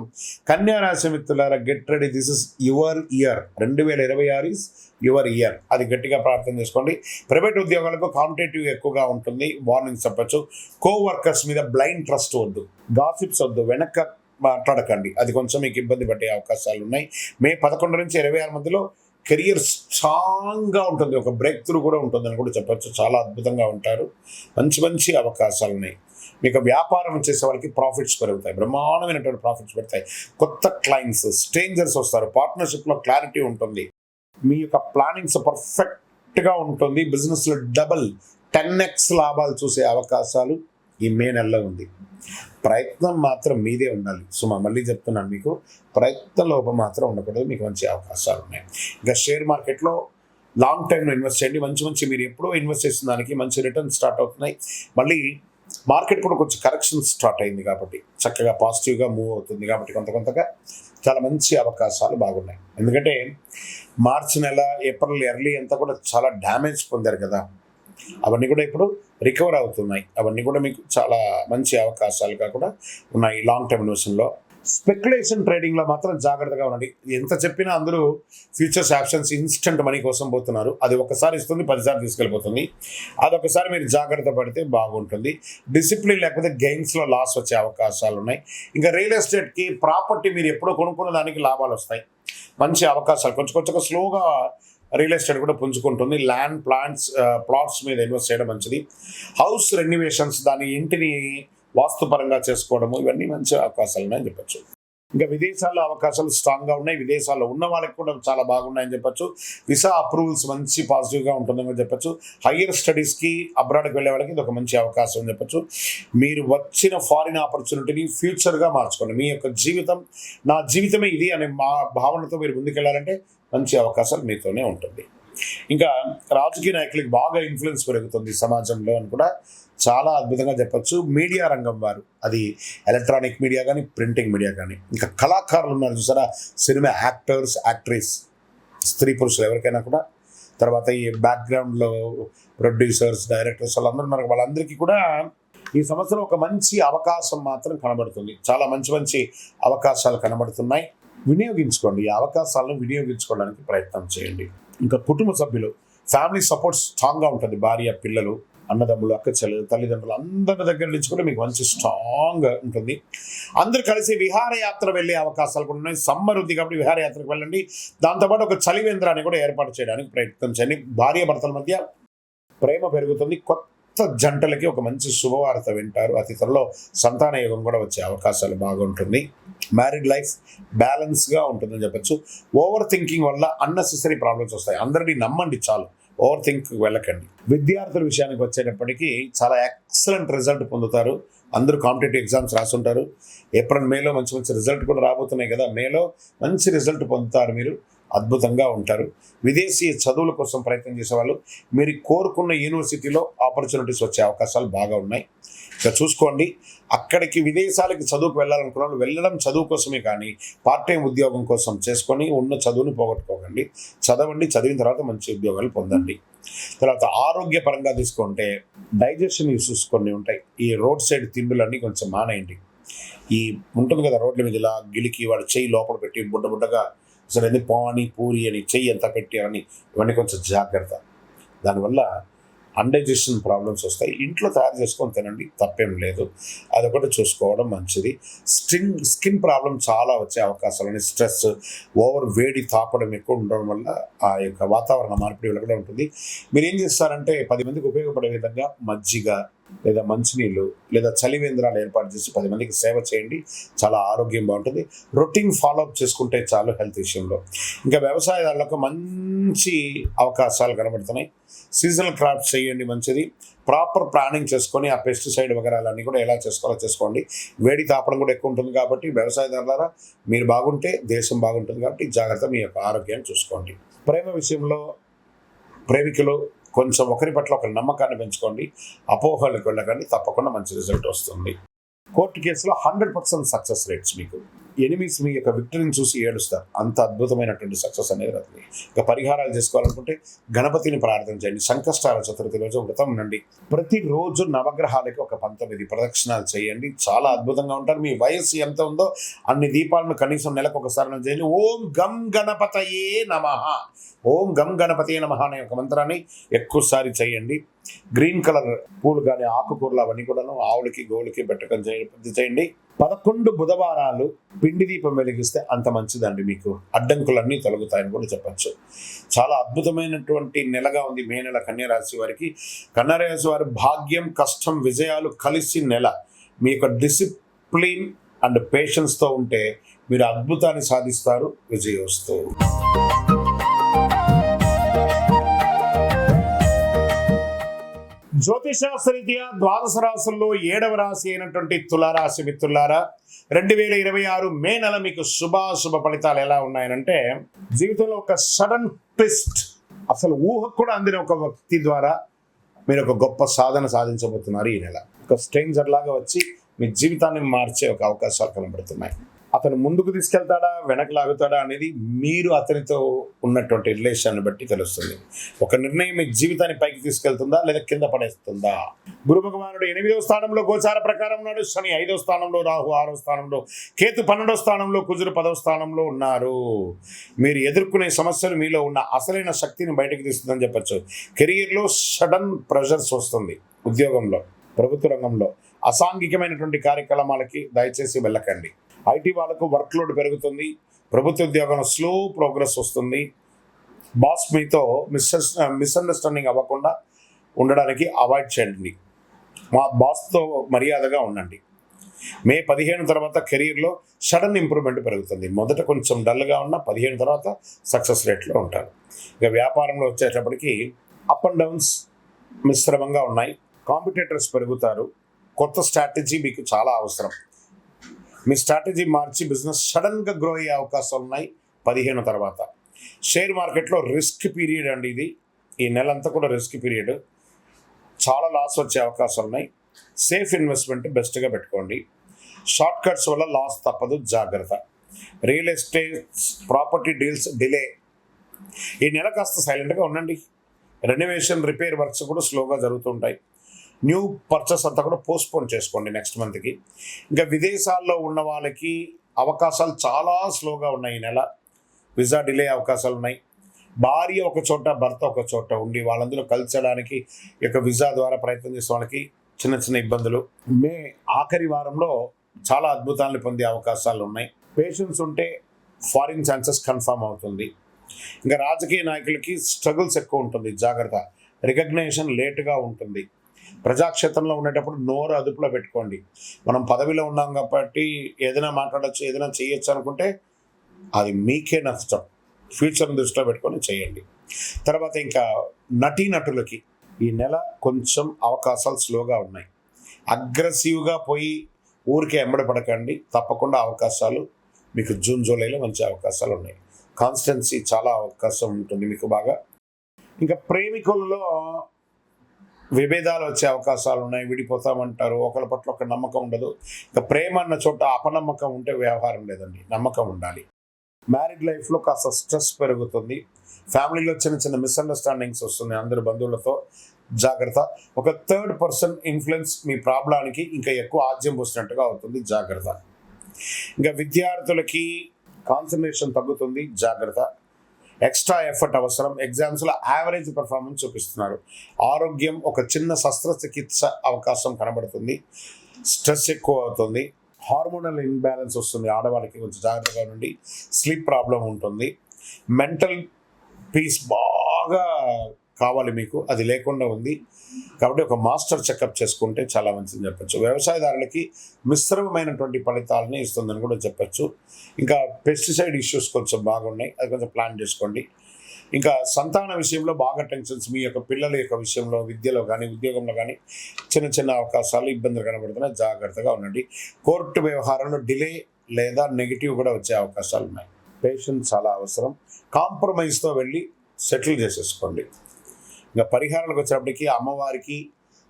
కన్యా రాశి మిత్రులారా, get ready, this is your year. 2026 is your year. అది గట్టిగా ప్రార్థన చేసుకోండి. ప్రైవేట్ ఉద్యోగాలకు కాంపిటేటివ్ ఎక్కువగా ఉంటుంది, వార్నింగ్స్ చెప్పచ్చు. కోవర్కర్స్ మీద బ్లైండ్ ట్రస్ట్ వద్దు, గాసిప్స్ వద్దు, వెనక మాట్లాడకండి, అది కొంచెం మీకు ఇబ్బంది పడే అవకాశాలు ఉన్నాయి. మే 11 నుంచి 26 మధ్యలో కెరియర్ స్ట్రాంగ్గా ఉంటుంది, ఒక బ్రేక్ త్రూ కూడా ఉంటుందని కూడా చెప్పచ్చు. చాలా అద్భుతంగా ఉంటారు, మంచి మంచి అవకాశాలు ఉన్నాయి. మీకు వ్యాపారం చేసే వాళ్ళకి ప్రాఫిట్స్ పెరుగుతాయి, బ్రహ్మాండమైనటువంటి ప్రాఫిట్స్ పెడతాయి. కొత్త క్లయింట్స్, స్ట్రేంజర్స్ వస్తారు, పార్ట్నర్షిప్లో క్లారిటీ ఉంటుంది, మీ యొక్క ప్లానింగ్స్ పర్ఫెక్ట్గా ఉంటుంది. బిజినెస్లో డబల్ 10x లాభాలు చూసే అవకాశాలు ఈ మే నెలలో ఉంది. ప్రయత్నం మాత్రం మీదే ఉండాలి సుమా, మళ్ళీ చెప్తున్నాను మీకు, ప్రయత్న లోపం మాత్రం ఉండకూడదు. మీకు మంచి అవకాశాలు ఉన్నాయి. ఇంకా షేర్ మార్కెట్లో లాంగ్ టైంలో ఇన్వెస్ట్ చేయండి. మంచి మీరు ఎప్పుడో ఇన్వెస్ట్ చేసిన దానికి మంచి రిటర్న్ స్టార్ట్ అవుతున్నాయి. మళ్ళీ మార్కెట్ కూడా కొంచెం కరెక్షన్ స్టార్ట్ అయింది కాబట్టి చక్కగా పాజిటివ్గా మూవ్ అవుతుంది కాబట్టి కొంతగా చాలా మంచి అవకాశాలు బాగున్నాయి. ఎందుకంటే మార్చి నెల, ఏప్రిల్ ఎర్లీ అంతా కూడా చాలా డ్యామేజ్ పొందారు కదా, అవన్నీ కూడా ఇప్పుడు రికవర్ అవుతున్నాయి. అవన్నీ కూడా మీకు చాలా మంచి అవకాశాలుగా కూడా ఉన్నాయి. లాంగ్ టర్మ్ ఇన్వెస్టింగ్లో, స్పెక్యులేషన్ ట్రేడింగ్లో మాత్రం జాగ్రత్తగా ఉండండి. ఎంత చెప్పినా అందరూ ఫ్యూచర్స్ ఆప్షన్స్ ఇన్స్టెంట్ మనీ కోసం పోతున్నారు. అది ఒకసారి ఇస్తుంది, 10 సార్లు తీసుకెళ్ళిపోతుంది. అదొకసారి మీరు జాగ్రత్త పడితే బాగుంటుంది. డిసిప్లిన్ లేకపోతే గెయిన్స్లో లాస్ వచ్చే అవకాశాలు ఉన్నాయి. ఇంకా రియల్ ఎస్టేట్కి, ప్రాపర్టీ మీరు ఎప్పుడో కొనుక్కున్న దానికి లాభాలు వస్తాయి, మంచి అవకాశాలు. కొంచెం స్లోగా రియల్ ఎస్టేట్ కూడా పుంజుకుంటుంది. ల్యాండ్, ప్లాట్స్ మీద ఇన్వెస్ట్ చేయడం మంచిది. హౌస్ రెన్యువేషన్స్, దాని ఇంటిని వాస్తుపరంగా చేసుకోవడము, ఇవన్నీ మంచి అవకాశాలు ఉన్నాయని చెప్పచ్చు. ఇంకా విదేశాల్లో అవకాశాలు స్ట్రాంగ్గా ఉన్నాయి. విదేశాల్లో ఉన్న వాళ్ళకి కూడా చాలా బాగున్నాయని చెప్పచ్చు. వీసా అప్రూవల్స్ మంచి పాజిటివ్గా ఉంటుందని చెప్పచ్చు. హయ్యర్ స్టడీస్కి అబ్రాడ్కి వెళ్ళే వాళ్ళకి ఇది ఒక మంచి అవకాశం అని చెప్పచ్చు. మీరు వచ్చిన ఫారిన్ ఆపర్చునిటీని ఫ్యూచర్గా మార్చుకోండి. మీ యొక్క జీవితం నా జీవితమే ఇది అనే భావనతో మీరు ముందుకెళ్ళాలంటే మంచి అవకాశాలు మీతోనే ఉంటుంది. ఇంకా రాజకీయ నాయకులకి బాగా ఇన్ఫ్లుయెన్స్ పెరుగుతుంది సమాజంలో అని కూడా చాలా అద్భుతంగా చెప్పచ్చు. మీడియా రంగం వారు, అది ఎలక్ట్రానిక్ మీడియా కానీ, ప్రింటింగ్ మీడియా కానీ, ఇంకా కళాకారులు ఉన్నారు చూసారా, సినిమా యాక్టర్స్, యాక్ట్రెస్, స్త్రీ పురుషులు ఎవరికైనా కూడా, తర్వాత ఈ బ్యాక్గ్రౌండ్లో ప్రొడ్యూసర్స్, డైరెక్టర్స్ వాళ్ళందరూ ఉన్నారు. వాళ్ళందరికీ కూడా ఈ సంవత్సరం ఒక మంచి అవకాశం మాత్రం కనబడుతుంది. చాలా మంచి అవకాశాలు కనబడుతున్నాయి. వినియోగించుకోండి, ఈ అవకాశాలను వినియోగించుకోవడానికి ప్రయత్నం చేయండి. ఇంకా కుటుంబ సభ్యులు, ఫ్యామిలీ సపోర్ట్ స్ట్రాంగ్గా ఉంటుంది. భార్య, పిల్లలు, అన్నదమ్ములు, అక్క చెల్లెలు, తల్లిదండ్రులు అందరి దగ్గర నుంచి కూడా మీకు మంచి స్ట్రాంగ్ ఉంటుంది. అందరూ కలిసి విహారయాత్ర వెళ్ళే అవకాశాలు కూడా ఉన్నాయి. సమ్మర్ ఉంది కాబట్టి విహారయాత్రకు వెళ్ళండి. దాంతోపాటు ఒక చలివేంద్రాన్ని కూడా ఏర్పాటు చేయడానికి ప్రయత్నం చేయండి. భార్య భర్తల మధ్య ప్రేమ పెరుగుతుంది. కొత్త జంటలకి ఒక మంచి శుభవార్త వింటారు. అతి త్వరలో సంతాన యోగం కూడా వచ్చే అవకాశాలు బాగుంటుంది. మ్యారీడ్ లైఫ్ బ్యాలెన్స్గా ఉంటుందని చెప్పచ్చు. ఓవర్ థింకింగ్ వల్ల అన్నెసెసరీ ప్రాబ్లమ్స్ వస్తాయి. అందరినీ నమ్మండి చాలు, ఓవర్ థింక్ వెళ్ళకండి. విద్యార్థుల విషయానికి వచ్చేటప్పటికీ చాలా ఎక్సలెంట్ రిజల్ట్ పొందుతారు. అందరూ కాంపిటేటివ్ ఎగ్జామ్స్ రాసుంటారు. ఏప్రిల్, మేలో మంచి రిజల్ట్ కూడా రాబోతున్నాయి కదా. మేలో మంచి రిజల్ట్ పొందుతారు. మీరు అద్భుతంగా ఉంటారు. విదేశీ చదువుల కోసం ప్రయత్నం చేసేవాళ్ళు మీరు కోరుకున్న యూనివర్సిటీలో ఆపర్చునిటీస్ వచ్చే అవకాశాలు బాగా ఉన్నాయి. ఇక చూసుకోండి, అక్కడికి విదేశాలకి చదువుకు వెళ్ళాలనుకున్న వాళ్ళు వెళ్ళడం చదువు కోసమే కానీ పార్ట్ టైం ఉద్యోగం కోసం చేసుకొని ఉన్న చదువుని పోగొట్టుకోకండి. చదవండి, చదివిన తర్వాత మంచి ఉద్యోగాలు పొందండి. తర్వాత ఆరోగ్యపరంగా తీసుకుంటే డైజెషన్ ఇష్యూస్ కొన్ని ఉంటాయి. ఈ రోడ్ సైడ్ తిండులన్నీ కొంచెం మానేయండి. ఈ ఉంటుంది కదా రోడ్ల మీద ఇలా గిలికి వాడు చెయ్యి లోపల పెట్టి బుడ్డగా అసలు ఎందుకు పానీ పూరి అని చెయ్యి ఎంత పెట్టి అని ఇవన్నీ కొంచెం జాగ్రత్త. దానివల్ల అన్డైజెషన్ ప్రాబ్లమ్స్ వస్తాయి. ఇంట్లో తయారు చేసుకొని తినండి, తప్పేం లేదు. అదొకటి చూసుకోవడం మంచిది. స్కిన్ ప్రాబ్లం చాలా వచ్చే అవకాశాలు, స్ట్రెస్, ఓవర్ వేడి తాపడం ఎక్కువ ఉండడం వల్ల ఆ యొక్క వాతావరణ మార్పిడి వల్ల కూడా ఉంటుంది. మీరు ఏం చేస్తారంటే 10 మందికి ఉపయోగపడే విధంగా మజ్జిగ లేదా మంచినీళ్ళు లేదా చలివేంద్రాలు ఏర్పాటు చేసి 10 మందికి సేవ చేయండి. చాలా ఆరోగ్యం బాగుంటుంది. రొటీన్ ఫాలోఅప్ చేసుకుంటే చాలు హెల్త్ విషయంలో. ఇంకా వ్యవసాయదారులకు మంచి అవకాశాలు కనబడుతున్నాయి. సీజనల్ క్రాప్స్ చేయండి, మంచిది. ప్రాపర్ ప్లానింగ్ చేసుకొని ఆ పెస్టిసైడ్ వగరాలన్నీ కూడా ఎలా చేసుకోవాలో చేసుకోండి. వేడి తాపడం కూడా ఎక్కువ ఉంటుంది కాబట్టి వ్యవసాయదారులారా మీరు బాగుంటే దేశం బాగుంటుంది. కాబట్టి జాగ్రత్త, మీ యొక్క ఆరోగ్యాన్ని చూసుకోండి. ప్రేమ విషయంలో ప్రేమికులు కొంచెం ఒకరి పట్ల ఒక నమ్మకాన్ని పెంచుకోండి. అపోహలకు వెళ్ళకండి, తప్పకుండా మంచి రిజల్ట్ వస్తుంది. కోర్టు కేసులో 100% సక్సెస్ రేట్స్. మీకు ఎనిమిస్ మీ యొక్క విక్టరీని చూసి ఏడుస్తారు. అంత అద్భుతమైనటువంటి సక్సెస్ అనేది రాదు. ఇక పరిహారాలు చేసుకోవాలనుకుంటే గణపతిని ప్రార్థన చేయండి. సంకష్టాల చతుర్థి రోజు వ్రతం ఉండండి. ప్రతిరోజు నవగ్రహాలకి ఒక 19 ప్రదక్షిణాలు చేయండి. చాలా అద్భుతంగా ఉంటారు. మీ వయస్సు ఎంత ఉందో అన్ని దీపాలను కనీసం నెలకు ఒకసారి చేయండి. ఓం గం గణపతయే నమః, ఓం గం గణపతయే నమః అనే ఒక మంత్రాన్ని ఎక్కువసారి చేయండి. గ్రీన్ కలర్ పూలు కానీ ఆకుకూరలు అవన్నీ కూడా ఆవులకి గోవులకి పెట్టకం చేయండి. 11 బుధవారాలు పిండి దీపం వెలిగిస్తే అంత మంచిదండి. మీకు అడ్డంకులన్నీ తొలగుతాయని కూడా చెప్పచ్చు. చాలా అద్భుతమైనటువంటి నెలగా ఉంది మే నెల కన్యరాశి వారికి. కన్యరాశి వారి భాగ్యం, కష్టం, విజయాలు కలిసి నెల. మీ యొక్క డిసిప్లిన్ అండ్ పేషెన్స్తో ఉంటే మీరు అద్భుతాన్ని సాధిస్తారు. విజయోస్తు. జ్యోతిషాస్త్రరీత్యా ద్వాదశ రాశుల్లో 7వ రాశి అయినటువంటి తులారాశి మిత్రులారా, 2026 మే నెల మీకు శుభాశుభ ఫలితాలు ఎలా ఉన్నాయనంటే, జీవితంలో ఒక సడన్ ట్విస్ట్, అసలు ఊహకు కూడా అందిన ఒక వ్యక్తి ద్వారా మీరు ఒక గొప్ప సాధన సాధించబోతున్నారు. ఈ నెల ఒక స్ట్రేంజర్ లాగా వచ్చి మీ జీవితాన్ని మార్చే ఒక అవకాశాలు కనబడుతున్నాయి. అతను ముందుకు తీసుకెళ్తాడా, వెనక్కి లాగుతాడా అనేది మీరు అతనితో ఉన్నటువంటి రిలేషన్ బట్టి తెలుస్తుంది. ఒక నిర్ణయం మీ జీవితాన్ని పైకి తీసుకెళ్తుందా లేదా కింద పడేస్తుందా? గురు భగవానుడు 8వ స్థానంలో గోచార ప్రకారం ఉన్నాడు. శని 5వ స్థానంలో, రాహు 6వ స్థానంలో, కేతు 12వ స్థానంలో, కుజుడు 10వ స్థానంలో ఉన్నారు. మీరు ఎదుర్కొనే సమస్యలు మీలో ఉన్న అసలైన శక్తిని బయటకు తీస్తుందని చెప్పచ్చు. కెరియర్లో సడన్ ప్రెషర్స్ వస్తుంది. ఉద్యోగంలో, ప్రభుత్వ రంగంలో అసాంఘికమైనటువంటి కార్యక్రమాలకి దయచేసి వెళ్ళకండి. ఐటీ వాళ్ళకు వర్క్ లోడ్ పెరుగుతుంది. ప్రభుత్వ ఉద్యోగంలో స్లో ప్రోగ్రెస్ వస్తుంది. బాస్ మీతో మిస్అండర్స్టాండింగ్ అవ్వకుండా ఉండడానికి అవాయిడ్ చేయండి. మా బాస్తో మర్యాదగా ఉండండి. మే 15 తర్వాత కెరీర్లో సడన్ ఇంప్రూవ్మెంట్ పెరుగుతుంది. మొదట కొంచెం డల్గా ఉన్న 15 తర్వాత సక్సెస్ రేట్లో ఉంటారు. ఇక వ్యాపారంలో వచ్చేటప్పటికి అప్ అండ్ డౌన్స్ మిశ్రమంగా ఉన్నాయి. కాంపిటేటర్స్ పెరుగుతారు. కొత్త స్ట్రాటజీ మీకు చాలా అవసరం. మీ స్ట్రాటజీ మార్చి బిజినెస్ సడన్గా గ్రో అయ్యే అవకాశాలు ఉన్నాయి 15 తర్వాత. షేర్ మార్కెట్లో రిస్క్ పీరియడ్ అండి ఇది. ఈ నెలంతా కూడా రిస్క్ పీరియడ్. చాలా లాస్ వచ్చే అవకాశాలు ఉన్నాయి. సేఫ్ ఇన్వెస్ట్మెంట్ బెస్ట్గా పెట్టుకోండి. షార్ట్ కట్స్ వల్ల లాస్ తప్పదు, జాగ్రత్త. Real estate property deals delay. ఈ నెల కాస్త సైలెంట్గా ఉండండి. రెనోవేషన్, రిపేర్ వర్క్స్ కూడా స్లోగా జరుగుతుంటాయి. న్యూ పర్చేస్ అంతా కూడా పోస్ట్పోన్ చేసుకోండి నెక్స్ట్ మంత్కి. ఇంకా విదేశాల్లో ఉన్న వాళ్ళకి అవకాశాలు చాలా స్లోగా ఉన్నాయి. ఈ నెల వీసా డిలే అవకాశాలు ఉన్నాయి. భార్య ఒక చోట, భర్త ఒక చోట ఉండి వాళ్ళందరూ కలిసడానికి ఈ యొక్క వీసా ద్వారా ప్రయత్నం చేసే వాళ్ళకి చిన్న చిన్న ఇబ్బందులు. మే ఆఖరి వారంలో చాలా అద్భుతాలను పొందే అవకాశాలు ఉన్నాయి. పేషెన్స్ ఉంటే ఫారిన్ ఛాన్సెస్ కన్ఫర్మ్ అవుతుంది. ఇంకా రాజకీయ నాయకులకి స్ట్రగుల్స్ ఎక్కువ ఉంటుంది, జాగ్రత్త. రికగ్నేషన్ లేటుగా ఉంటుంది. ప్రజాక్షేత్రంలో ఉండేటప్పుడు నోరు అదుపులో పెట్టుకోండి. మనం పదవిలో ఉన్నాం కాబట్టి ఏదైనా మాట్లాడచ్చు, ఏదైనా చేయొచ్చు అనుకుంటే అది మీకే నష్టం. ఫ్యూచర్ని దృష్టిలో పెట్టుకొని చేయండి. తర్వాత ఇంకా నటీనటులకి ఈ నెల కొంచెం అవకాశాలు స్లోగా ఉన్నాయి. అగ్రెసివ్గా పోయి ఊరికే ఎంబడపడకండి. తప్పకుండా అవకాశాలు మీకు జూన్ జూలైలో మంచి అవకాశాలు ఉన్నాయి. కాన్స్టెన్సీ చాలా అవకాశం ఉంటుంది మీకు బాగా. ఇంకా ప్రేమికులలో విభేదాలు వచ్చే అవకాశాలు ఉన్నాయి, విడిపోతామంటారు, ఒకరి పట్ల ఒక నమ్మకం ఉండదు. ఇంకా ప్రేమ అన్న చోట అపనమ్మకం ఉంటే వ్యవహారం లేదండి, నమ్మకం ఉండాలి. మ్యారీడ్ లైఫ్లో కాస్త స్ట్రెస్ పెరుగుతుంది, ఫ్యామిలీలో చిన్న చిన్న మిస్అండర్స్టాండింగ్స్ వస్తున్నాయి అందరు బంధువులతో, జాగ్రత్త. ఒక థర్డ్ పర్సన్ ఇన్ఫ్లుయెన్స్ మీ ప్రాబ్లానికి ఇంకా ఎక్కువ ఆజ్యం పోసినట్టుగా అవుతుంది, జాగ్రత్త. ఇంకా విద్యార్థులకి కాన్సన్ట్రేషన్ తగ్గుతుంది, జాగ్రత్త. ఎక్స్ట్రా ఎఫర్ట్ అవసరం, ఎగ్జామ్స్లో యావరేజ్ పర్ఫార్మెన్స్ చూపిస్తున్నారు. ఆరోగ్యం ఒక చిన్న శస్త్రచికిత్స అవకాశం కనబడుతుంది, స్ట్రెస్ ఎక్కువ అవుతుంది, హార్మోనల్ ఇన్బ్యాలెన్స్ వస్తుంది ఆడవాళ్ళకి, కొంచెం జాగ్రత్తగా ఉండి. స్లీప్ ప్రాబ్లం ఉంటుంది, మెంటల్ పీస్ బాగా కావాలి మీకు, అది లేకుండా ఉంది. కాబట్టి ఒక మాస్టర్ చెకప్ చేసుకుంటే చాలా మంచిది చెప్పచ్చు. వ్యవసాయదారులకి మిశ్రమమైనటువంటి ఫలితాలని ఇస్తుందని కూడా చెప్పచ్చు. ఇంకా పెస్టిసైడ్ ఇష్యూస్ కొంచెం బాగున్నాయి, అది కొంచెం ప్లాన్ చేసుకోండి. ఇంకా సంతాన విషయంలో బాగా టెన్షన్స్, మీ యొక్క పిల్లల యొక్క విషయంలో, విద్యలో కానీ ఉద్యోగంలో కానీ చిన్న చిన్న అవకాశాలు, ఇబ్బందులు కనబడుతున్నాయి, జాగ్రత్తగా ఉండండి. కోర్టు వ్యవహారంలో డిలే లేదా నెగిటివ్ కూడా వచ్చే అవకాశాలు ఉన్నాయి, పేషెన్స్ చాలా అవసరం. కాంప్రమైజ్తో వెళ్ళి సెటిల్ చేసేసుకోండి. ఇంకా పరిహారాలకు వచ్చేటప్పటికి అమ్మవారికి,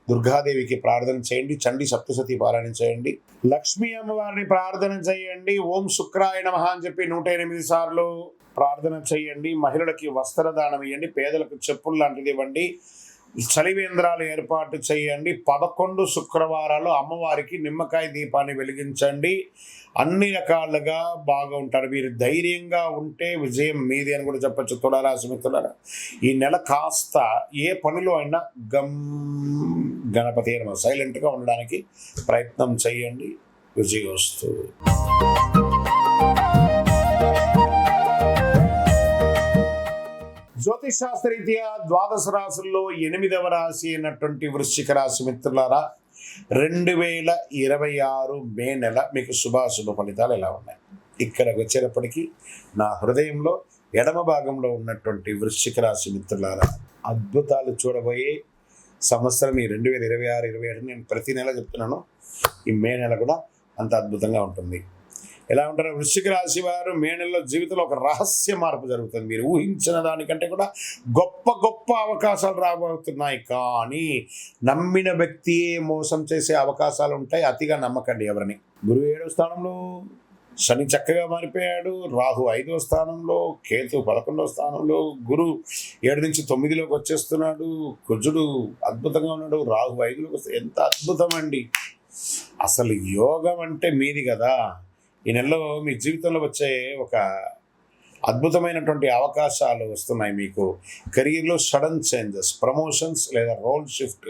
దుర్గాదేవికి ప్రార్థన చేయండి, చండీ సప్తశతి పారాయణ చేయండి, లక్ష్మీ అమ్మవారిని ప్రార్థన చేయండి, ఓం శుక్రాయ నమః అని చెప్పి 108 సార్లు ప్రార్థన చేయండి. మహిళలకి వస్త్రదానం ఇవ్వండి, పేదలకు చెప్పులు లాంటిది ఇవ్వండి, చలివేంద్రాలు ఏర్పాటు చేయండి. 11 శుక్రవారాలు అమ్మవారికి నిమ్మకాయ దీపాన్ని వెలిగించండి. అన్ని రకాలుగా బాగా ఉంటారు. మీరు ధైర్యంగా ఉంటే విజయం మీది అని కూడా చెప్పచ్చు. తులారాశి మిత్రులారా, ఈ నెల కాస్త ఏ పనిలో అయినా గణపతి సైలెంట్గా ఉండడానికి ప్రయత్నం చేయండి, విజయోస్తు. జ్యోతిష్ శాస్త్రరీత్యా ద్వాదశ రాశుల్లో 8వ రాశి అయినటువంటి వృశ్చిక రాశి మిత్రులారా, 2026 మే నెల మీకు శుభాశుభ ఫలితాలు ఎలా ఉన్నాయి? ఇక్కడికి వచ్చేటప్పటికీ నా హృదయంలో ఎడమ భాగంలో ఉన్నటువంటి వృశ్చిక రాశి మిత్రులారా, అద్భుతాలు చూడబోయే సంవత్సరం ఈ 2026-27 నేను ప్రతి నెల చెప్తున్నాను, ఈ మే నెల కూడా అంత అద్భుతంగా ఉంటుంది. ఎలా ఉంటారో వృశ్చిక రాశి వారు మే నెలలో జీవితంలో ఒక రహస్య మార్పు జరుగుతుంది. మీరు ఊహించిన దానికంటే కూడా గొప్ప గొప్ప అవకాశాలు రాబోతున్నాయి. కానీ నమ్మిన వ్యక్తియే మోసం చేసే అవకాశాలు ఉంటాయి, అతిగా నమ్మకండి ఎవరిని. గురువు 7వ స్థానంలో, శని చక్కగా మారిపోయాడు, రాహు 5వ స్థానంలో, కేతు 11వ స్థానంలో, గురు 7 నుంచి 9లోకి వచ్చేస్తున్నాడు, కుజుడు అద్భుతంగా ఉన్నాడు, రాహు 5లోకి వస్తే ఎంత అద్భుతం అండి. అసలు యోగం అంటే మీది కదా. ఈ నెలలో మీ జీవితంలో వచ్చే ఒక అద్భుతమైనటువంటి అవకాశాలు వస్తున్నాయి మీకు. కెరీర్లో సడన్ చేంజెస్, ప్రమోషన్స్ లేదా రోల్ షిఫ్ట్,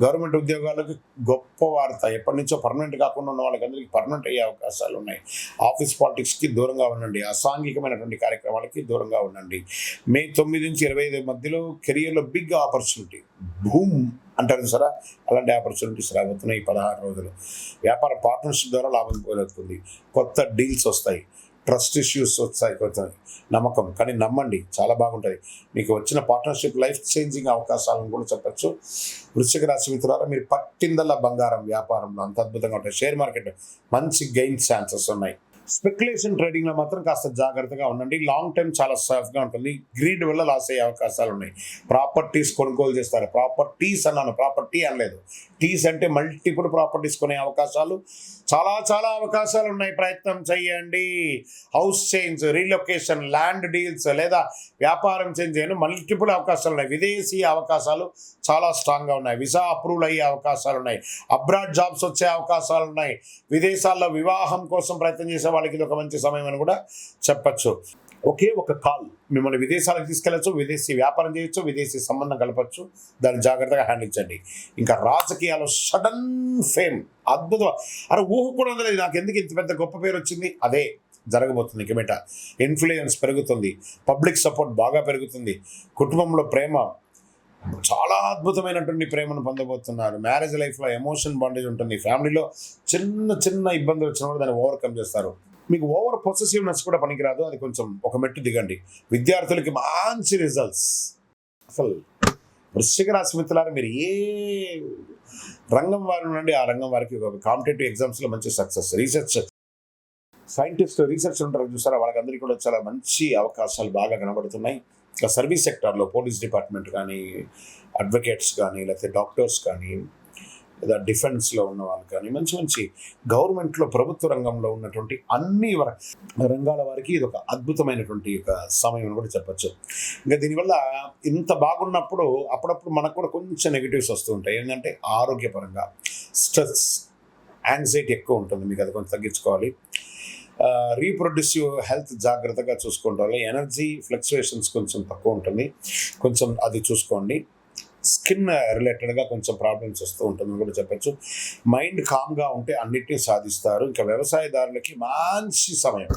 గవర్నమెంట్ ఉద్యోగాలకు గొప్ప వార్త, ఎప్పటి నుంచో పర్మనెంట్ కాకుండా ఉన్న వాళ్ళకి అందరికీ పర్మనెంట్ అయ్యే అవకాశాలు ఉన్నాయి. ఆఫీస్ పాలిటిక్స్కి దూరంగా ఉండండి, అసాంఘికమైనటువంటి కార్యక్రమాలకి దూరంగా ఉండండి. మే 9 నుంచి 25 మధ్యలో కెరియర్లో బిగ్ ఆపర్చునిటీ, భూమ్ అంటారు సరే, అలాంటి ఆపర్చునిటీస్ రాబోతున్నాయి ఈ 16 రోజులు. వ్యాపార పార్ట్నర్షిప్ ద్వారా లాభం పొందుతుంది, కొత్త డీల్స్ వస్తాయి, ట్రస్ట్ ఇష్యూస్ వస్తాయి, కొత్త నమ్మకం. కానీ నమ్మండి, చాలా బాగుంటుంది. మీకు వచ్చిన పార్ట్నర్షిప్ లైఫ్ చేంజింగ్ అవకాశాలను కూడా చెప్పచ్చు. వృశ్చిక రాశి మిత్రులారా, మీరు పట్టిందల్లా బంగారం వ్యాపారంలో అంత అద్భుతంగా ఉంటాయి. షేర్ మార్కెట్ మంచి గెయిన్ ఛాన్సెస్ ఉన్నాయి. స్పెక్యులేషన్ ట్రేడింగ్లో మాత్రం కాస్త జాగ్రత్తగా ఉండండి. లాంగ్ టైం చాలా సేఫ్గా ఉంటుంది. గ్రీడ్ వల్ల లాస్ అయ్యే అవకాశాలు ఉన్నాయి. ప్రాపర్టీస్ కొనుగోలు చేస్తారు, ప్రాపర్టీస్ అన్నాను, ప్రాపర్టీ అనలేదు. టీస్ అంటే మల్టిపుల్ ప్రాపర్టీస్ కొనే అవకాశాలు చాలా చాలా అవకాశాలు ఉన్నాయి, ప్రయత్నం చేయండి. House change, relocation, land deals లేదా వ్యాపారం చేంజ్ చేయను మల్టిపుల్ అవకాశాలు ఉన్నాయి. విదేశీ అవకాశాలు చాలా స్ట్రాంగ్గా ఉన్నాయి. వీసా అప్రూవల్ అయ్యే అవకాశాలు ఉన్నాయి. అబ్రాడ్ జాబ్స్ వచ్చే అవకాశాలు ఉన్నాయి. విదేశాల్లో వివాహం కోసం ప్రయత్నం చేసే వాళ్ళకి ఇది ఒక మంచి సమయం అని కూడా చెప్పచ్చు. ఒకే ఒక కాల్ మిమ్మల్ని విదేశాలకు తీసుకెళ్ళచ్చు, విదేశీ వ్యాపారం చేయొచ్చు, విదేశీ సంబంధం కలపచ్చు. దాన్ని జాగ్రత్తగా హ్యాండిల్ చేయండి. ఇంకా రాజకీయాల్లో సడన్ ఫేమ్, అద్భుతం. అరే ఊహ కూడా ఉండలేదు, నాకు ఎందుకు ఇంత పెద్ద గొప్ప పేరు వచ్చింది, అదే జరగబోతుంది. కిమెట ఇన్ఫ్లుయెన్స్ పెరుగుతుంది, పబ్లిక్ సపోర్ట్ బాగా పెరుగుతుంది, కుటుంబంలో ప్రేమ, చాలా అద్భుతమైనటువంటి ప్రేమను పొందబోతున్నారు. మ్యారేజ్ లైఫ్లో ఎమోషన్ బాండేజ్ ఉంటుంది. ఫ్యామిలీలో చిన్న చిన్న ఇబ్బందులు వచ్చినా కూడా దాన్ని ఓవర్కమ్ చేస్తారు. మీకు ఓవర్ పొసెసివ్నెస్ కూడా పనికిరాదు, అది కొంచెం ఒక మెట్టు దిగండి. విద్యార్థులకి మంచి రిజల్ట్స్. అసలు వృశ్చిక రాశి మిత్రులారా, మీరు ఏ రంగం వారి నుండి ఆ రంగం వారికి కాంపిటేటివ్ ఎగ్జామ్స్లో మంచి సక్సెస్, రీసెర్చ్ సైంటిస్ట్ రీసెర్చ్ ఉంటారు చూసారా, వాళ్ళకందరికీ కూడా చాలా మంచి అవకాశాలు బాగా కనబడుతున్నాయి. ఇంకా సర్వీస్ సెక్టార్లో పోలీస్ డిపార్ట్మెంట్ కానీ, అడ్వకేట్స్ కానీ, లేకపోతే డాక్టర్స్ కానీ, లేదా డిఫెన్స్లో ఉన్న వాళ్ళు కానీ, మంచి మంచి గవర్నమెంట్లో ప్రభుత్వ రంగంలో ఉన్నటువంటి అన్ని రంగాల వారికి ఇది ఒక అద్భుతమైనటువంటి ఒక సమయం అని కూడా చెప్పచ్చు. ఇంకా దీనివల్ల ఇంత బాగున్నప్పుడు అప్పుడప్పుడు మనకు కూడా కొంచెం నెగిటివ్స్ వస్తూ ఉంటాయి. ఏంటంటే ఆరోగ్యపరంగా స్ట్రెస్, యాంగ్జైటీ ఎక్కువ ఉంటుంది, మీకు అది కొంచెం తగ్గించుకోవాలి. రీప్రొడ్యూసివ్ హెల్త్ జాగ్రత్తగా చూసుకోవడం, ఎనర్జీ ఫ్లక్చుయేషన్స్ కొంచెం తక్కువ ఉంటుంది, కొంచెం అది చూసుకోండి. స్కిన్ రిలేటెడ్గా కొంచెం ప్రాబ్లమ్స్ వస్తూ ఉంటుందని కూడా చెప్పచ్చు. మైండ్ కామ్గా ఉంటే అన్నిటినీ సాధిస్తారు. ఇంకా వ్యవసాయదారులకి మంచి సమయం,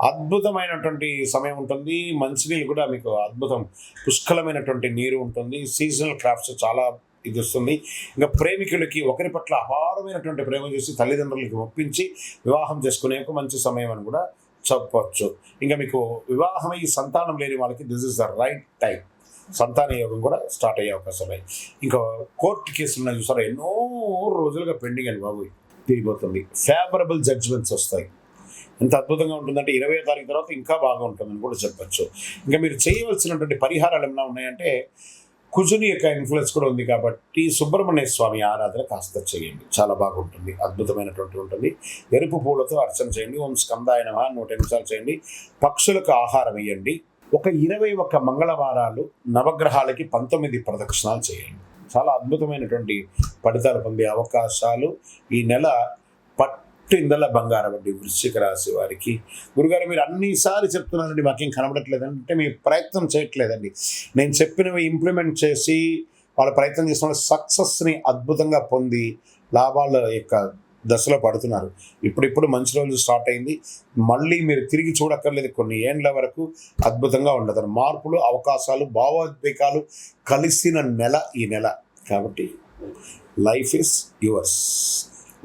అద్భుతమైనటువంటి సమయం ఉంటుంది. మంచినీళ్ళు కూడా మీకు అద్భుతం, పుష్కలమైనటువంటి నీరు ఉంటుంది. సీజనల్ క్రాఫ్ట్స్ చాలా ఇది వస్తుంది. ఇంకా ప్రేమికులకి ఒకరి పట్ల అపారమైనటువంటి ప్రేమ చేసి తల్లిదండ్రులకి ఒప్పించి వివాహం చేసుకునే ఒక మంచి సమయం అని కూడా చెప్పవచ్చు. ఇంకా మీకు వివాహమై సంతానం లేని వాళ్ళకి this is the right time. సంతాన యోగం కూడా స్టార్ట్ అయ్యే అవకాశం ఉన్నాయి. ఇంకా కోర్టు కేసులు ఉన్నాయి చూసారా, ఎన్నో రోజులుగా పెండింగ్ అని బాబు తిరిగిపోతుంది. ఫేవరబుల్ జడ్జ్మెంట్స్ వస్తాయి. ఎంత అద్భుతంగా ఉంటుందంటే 20వ తారీఖు తర్వాత ఇంకా బాగా ఉంటుందని కూడా చెప్పచ్చు. ఇంకా మీరు చేయవలసినటువంటి పరిహారాలు ఏమైనా ఉన్నాయంటే, కుజుని యొక్క ఇన్ఫ్లుయెన్స్ కూడా ఉంది కాబట్టి సుబ్రహ్మణ్య స్వామి ఆరాధన కాస్త చేయండి, చాలా బాగుంటుంది, అద్భుతమైనటువంటి ఉంటుంది. ఎరుపు పూలతో అర్చన చేయండి. ఓం స్కందాయ నమః 100 నిమిషాలు చేయండి. పక్షులకు ఆహారం ఇవ్వండి. ఒక 21 మంగళవారాలు నవగ్రహాలకి 19 ప్రదక్షిణాలు చేయండి. చాలా అద్భుతమైనటువంటి ఫలితాలు పొందే అవకాశాలు ఈ నెల. పట్టిందల బంగారం అండి వృశ్చిక రాశి వారికి. గురుగారు మీరు అన్నిసారి చెప్తున్నారండి, మాకేం కనబడట్లేదంటే మీ ప్రయత్నం చేయట్లేదండి. నేను చెప్పినవి ఇంప్లిమెంట్ చేసి వాళ్ళ ప్రయత్నం చేసిన సక్సెస్ని అద్భుతంగా పొంది లాభాల యొక్క దశలో పడుతున్నారు. ఇప్పుడిప్పుడు మంచి రోజులు స్టార్ట్ అయింది. మళ్ళీ మీరు తిరిగి చూడక్కర్లేదు, కొన్ని ఏండ్ల వరకు అద్భుతంగా ఉండదు. మార్పులు, అవకాశాలు, భావోద్వేగాలు కలిసిన నెల ఈ నెల. కాబట్టి life is yours,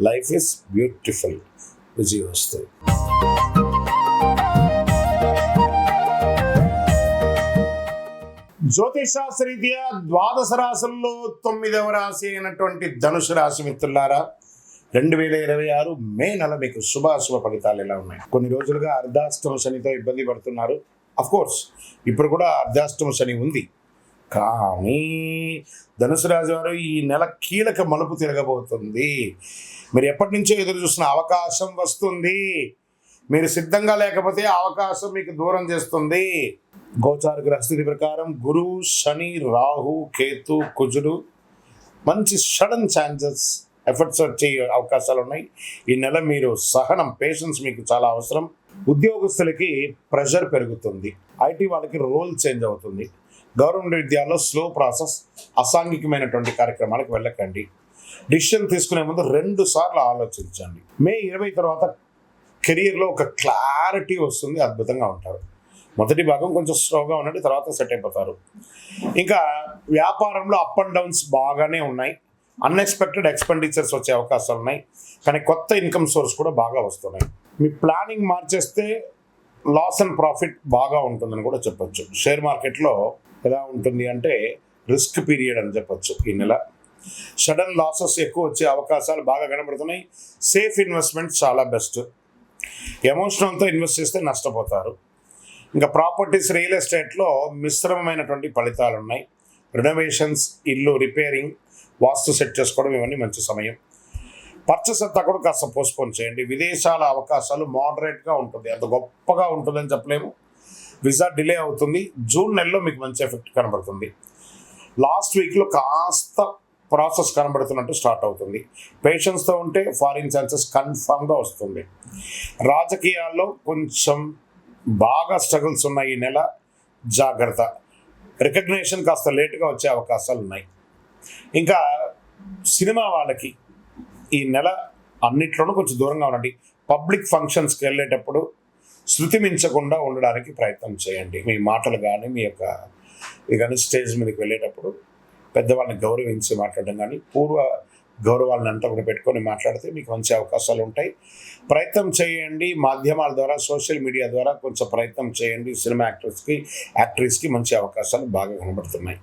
life is beautiful. విజయవస్తు. జ్యోతిషాస్త్రరీత్యా ద్వాదశ రాశుల్లో 9వ రాశి అయినటువంటి ధనుసు రాశి మిత్రులారా, 2026 మే నెల మీకు శుభాశుభ ఫలితాలు ఎలా ఉన్నాయి? కొన్ని రోజులుగా అర్ధాష్టమ శనితో ఇబ్బంది పడుతున్నారు. కోర్స్ ఇప్పుడు కూడా అర్ధాష్టమ శని ఉంది, కానీ ధనుసు రాశి వారు ఈ నెల కీలక మలుపు తిరగబోతుంది. మీరు ఎప్పటి నుంచో ఎదురు చూసిన అవకాశం వస్తుంది. మీరు సిద్ధంగా లేకపోతే అవకాశం మీకు దూరం చేస్తుంది. గోచార గ్రహస్థితి ప్రకారం గురువు, శని, రాహు, కేతు, కుజుడు మంచి సడన్ ఛాన్సెస్, ఎఫర్ట్స్ వచ్చే అవకాశాలు ఉన్నాయి. ఈ నెల మీరు సహనం, పేషెన్స్ మీకు చాలా అవసరం. ఉద్యోగస్తులకి ప్రెషర్ పెరుగుతుంది. ఐటీ వాళ్ళకి రోల్ చేంజ్ అవుతుంది. గవర్నమెంట్ విద్యాల్లో స్లో ప్రాసెస్, అసాంఘికమైనటువంటి కార్యక్రమాలకు వెళ్ళకండి. డిసిషన్ తీసుకునే ముందు 2 సార్లు ఆలోచించండి. మే 20 తర్వాత కెరియర్లో ఒక క్లారిటీ వస్తుంది, అద్భుతంగా ఉంటారు. మొదటి భాగం కొంచెం స్లోగా ఉండండి, తర్వాత సెట్ అయిపోతారు. ఇంకా వ్యాపారంలో అప్ అండ్ డౌన్స్ బాగానే ఉన్నాయి. అన్ఎక్స్పెక్టెడ్ ఎక్స్పెండిచర్స్ వచ్చే అవకాశాలు ఉన్నాయి, కానీ కొత్త ఇన్కమ్ సోర్స్ కూడా బాగా వస్తున్నాయి. మీ ప్లానింగ్ మార్చేస్తే లాస్ అండ్ ప్రాఫిట్ బాగా ఉంటుందని కూడా చెప్పొచ్చు. షేర్ మార్కెట్లో ఎలా ఉంటుంది అంటే రిస్క్ పీరియడ్ అని చెప్పొచ్చు. ఈ నెల సడన్ లాసెస్ ఎక్కువ వచ్చే అవకాశాలు బాగా కనబడుతున్నాయి. సేఫ్ ఇన్వెస్ట్మెంట్ చాలా బెస్ట్. ఎమోషనల్తో ఇన్వెస్ట్ చేస్తే నష్టపోతారు. ఇంకా ప్రాపర్టీస్, రియల్ ఎస్టేట్లో మిశ్రమమైనటువంటి ఫలితాలు ఉన్నాయి. రెనోవేషన్స్, ఇల్లు రిపేరింగ్, వాస్తు సెట్ చేసుకోవడం, ఇవన్నీ మంచి సమయం. పర్చేస్ అంతా కూడా కాస్త పోస్ట్పోన్ చేయండి. విదేశాల అవకాశాలు మోడరేట్గా ఉంటుంది, అంత గొప్పగా ఉంటుందని చెప్పలేము. వీసా డిలే అవుతుంది. జూన్ నెలలో మీకు మంచి ఎఫెక్ట్ కనబడుతుంది. లాస్ట్ వీక్లో కాస్త ప్రాసెస్ కనబడుతున్నట్టు స్టార్ట్ అవుతుంది. పేషెన్స్తో ఉంటే ఫారిన్ ఛాన్సెస్ కన్ఫామ్గా వస్తుంది. రాజకీయాల్లో కొంచెం బాగా స్ట్రగుల్స్ ఉన్నాయి ఈ నెల, జాగ్రత్త. రికగ్నేషన్ కాస్త లేటుగా వచ్చే అవకాశాలు ఉన్నాయి. ఇంకా సినిమా వాళ్ళకి ఈ నెల అన్నిట్లోనూ కొంచెం దూరంగా ఉండండి. పబ్లిక్ ఫంక్షన్స్కి వెళ్ళేటప్పుడు శృతి మించకుండా ఉండడానికి ప్రయత్నం చేయండి. మీ మాటలు కానీ, మీ యొక్క ఇది కానీ స్టేజ్ మీదకి వెళ్ళేటప్పుడు పెద్దవాళ్ళని గౌరవించి మాట్లాడడం కానీ, పూర్వ గౌరవాలను అంతా కూడా పెట్టుకొని మాట్లాడితే మీకు మంచి అవకాశాలు ఉంటాయి. ప్రయత్నం చేయండి. మాధ్యమాల ద్వారా, సోషల్ మీడియా ద్వారా కొంచెం ప్రయత్నం చేయండి. సినిమా యాక్ట్రెస్కి మంచి అవకాశాలు బాగా కనబడుతున్నాయి.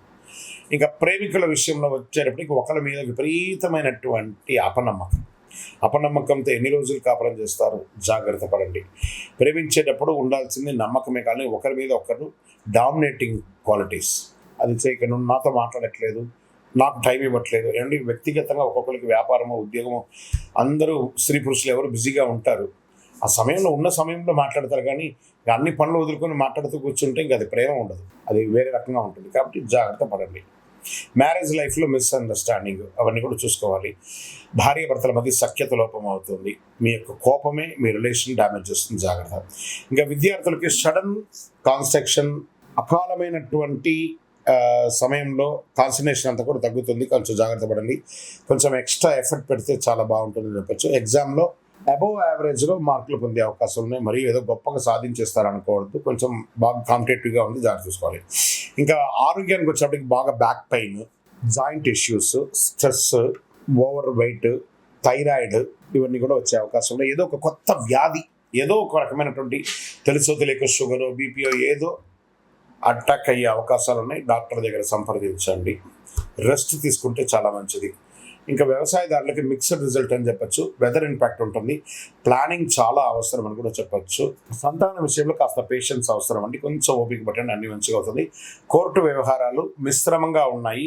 ఇంకా ప్రేమికుల విషయంలో వచ్చేటప్పటికి ఒకరి మీద విపరీతమైనటువంటి అపనమ్మకం, అపనమ్మకంతో ఎన్ని రోజులు కాపురం చేస్తారు? జాగ్రత్త పడండి. ప్రేమించేటప్పుడు ఉండాల్సింది నమ్మకమే, కానీ ఒకరి మీద ఒకరు డామినేటింగ్ క్వాలిటీస్ అది చేయక నువ్వు నాతో మాట్లాడట్లేదు, నాకు టైం ఇవ్వట్లేదు. ఏమంటే వ్యక్తిగతంగా ఒక్కొక్కరికి వ్యాపారమో ఉద్యోగమో అందరూ స్త్రీ పురుషులు ఎవరు బిజీగా ఉంటారు. ఆ సమయంలో ఉన్న సమయంలో మాట్లాడతారు, కానీ అన్ని పనులు వదులుకొని మాట్లాడుతూ కూర్చుంటే ఇంకా అది ప్రేమ ఉండదు, అది వేరే రకంగా ఉంటుంది. కాబట్టి జాగ్రత్త పడండి. మ్యారేజ్ లైఫ్లో మిస్అండర్స్టాండింగ్ అవన్నీ కూడా చూసుకోవాలి. భార్యాభర్తల మధ్య సఖ్యత లోపం అవుతుంది. మీ యొక్క కోపమే మీ రిలేషన్ డ్యామేజ్ చేస్తుంది, జాగ్రత్త. ఇంకా విద్యార్థులకి సడన్ కాన్స్ట్రక్షన్, అకాలమైనటువంటి సమయంలో కాన్సన్ట్రేషన్ అంతా కూడా తగ్గుతుంది. కొంచెం జాగ్రత్త పడండి. కొంచెం ఎక్స్ట్రా ఎఫర్ట్ పెడితే చాలా బాగుంటుందని చెప్పచ్చు. ఎగ్జామ్లో అబోవ్ యావరేజ్లో మార్కులు పొందే అవకాశాలు ఉన్నాయి. మరి ఏదో గొప్పగా సాధించేస్తారనుకోవద్దు. కొంచెం బాగా కాంపిటేటివ్గా ఉంది, జాగ్రత్త చూసుకోవాలి. ఇంకా ఆరోగ్యానికి వచ్చేప్పటికి బాగా back pain, joint issues, stress, over weight, thyroid ఇవన్నీ కూడా వచ్చే అవకాశం ఉన్నాయి. ఏదో ఒక కొత్త వ్యాధి, ఏదో ఒక రకమైనటువంటి తెలుసో తెలియక షుగర్, బీపీఓ ఏదో అటాక్ అయ్యే అవకాశాలు ఉన్నాయి. డాక్టర్ దగ్గర సంప్రదించండి. రెస్ట్ తీసుకుంటే చాలా మంచిది. ఇంకా వ్యవసాయదారులకి మిక్స్డ్ రిజల్ట్ అని చెప్పచ్చు. వెదర్ ఇంపాక్ట్ ఉంటుంది. ప్లానింగ్ చాలా అవసరం అని కూడా చెప్పచ్చు. సంతానం విషయంలో కాస్త పేషెన్స్ అవసరం అండి. కొంచెం ఓపిక పట్టండి, అన్ని మంచిగా అవుతుంది. కోర్టు వ్యవహారాలు మిశ్రమంగా ఉన్నాయి.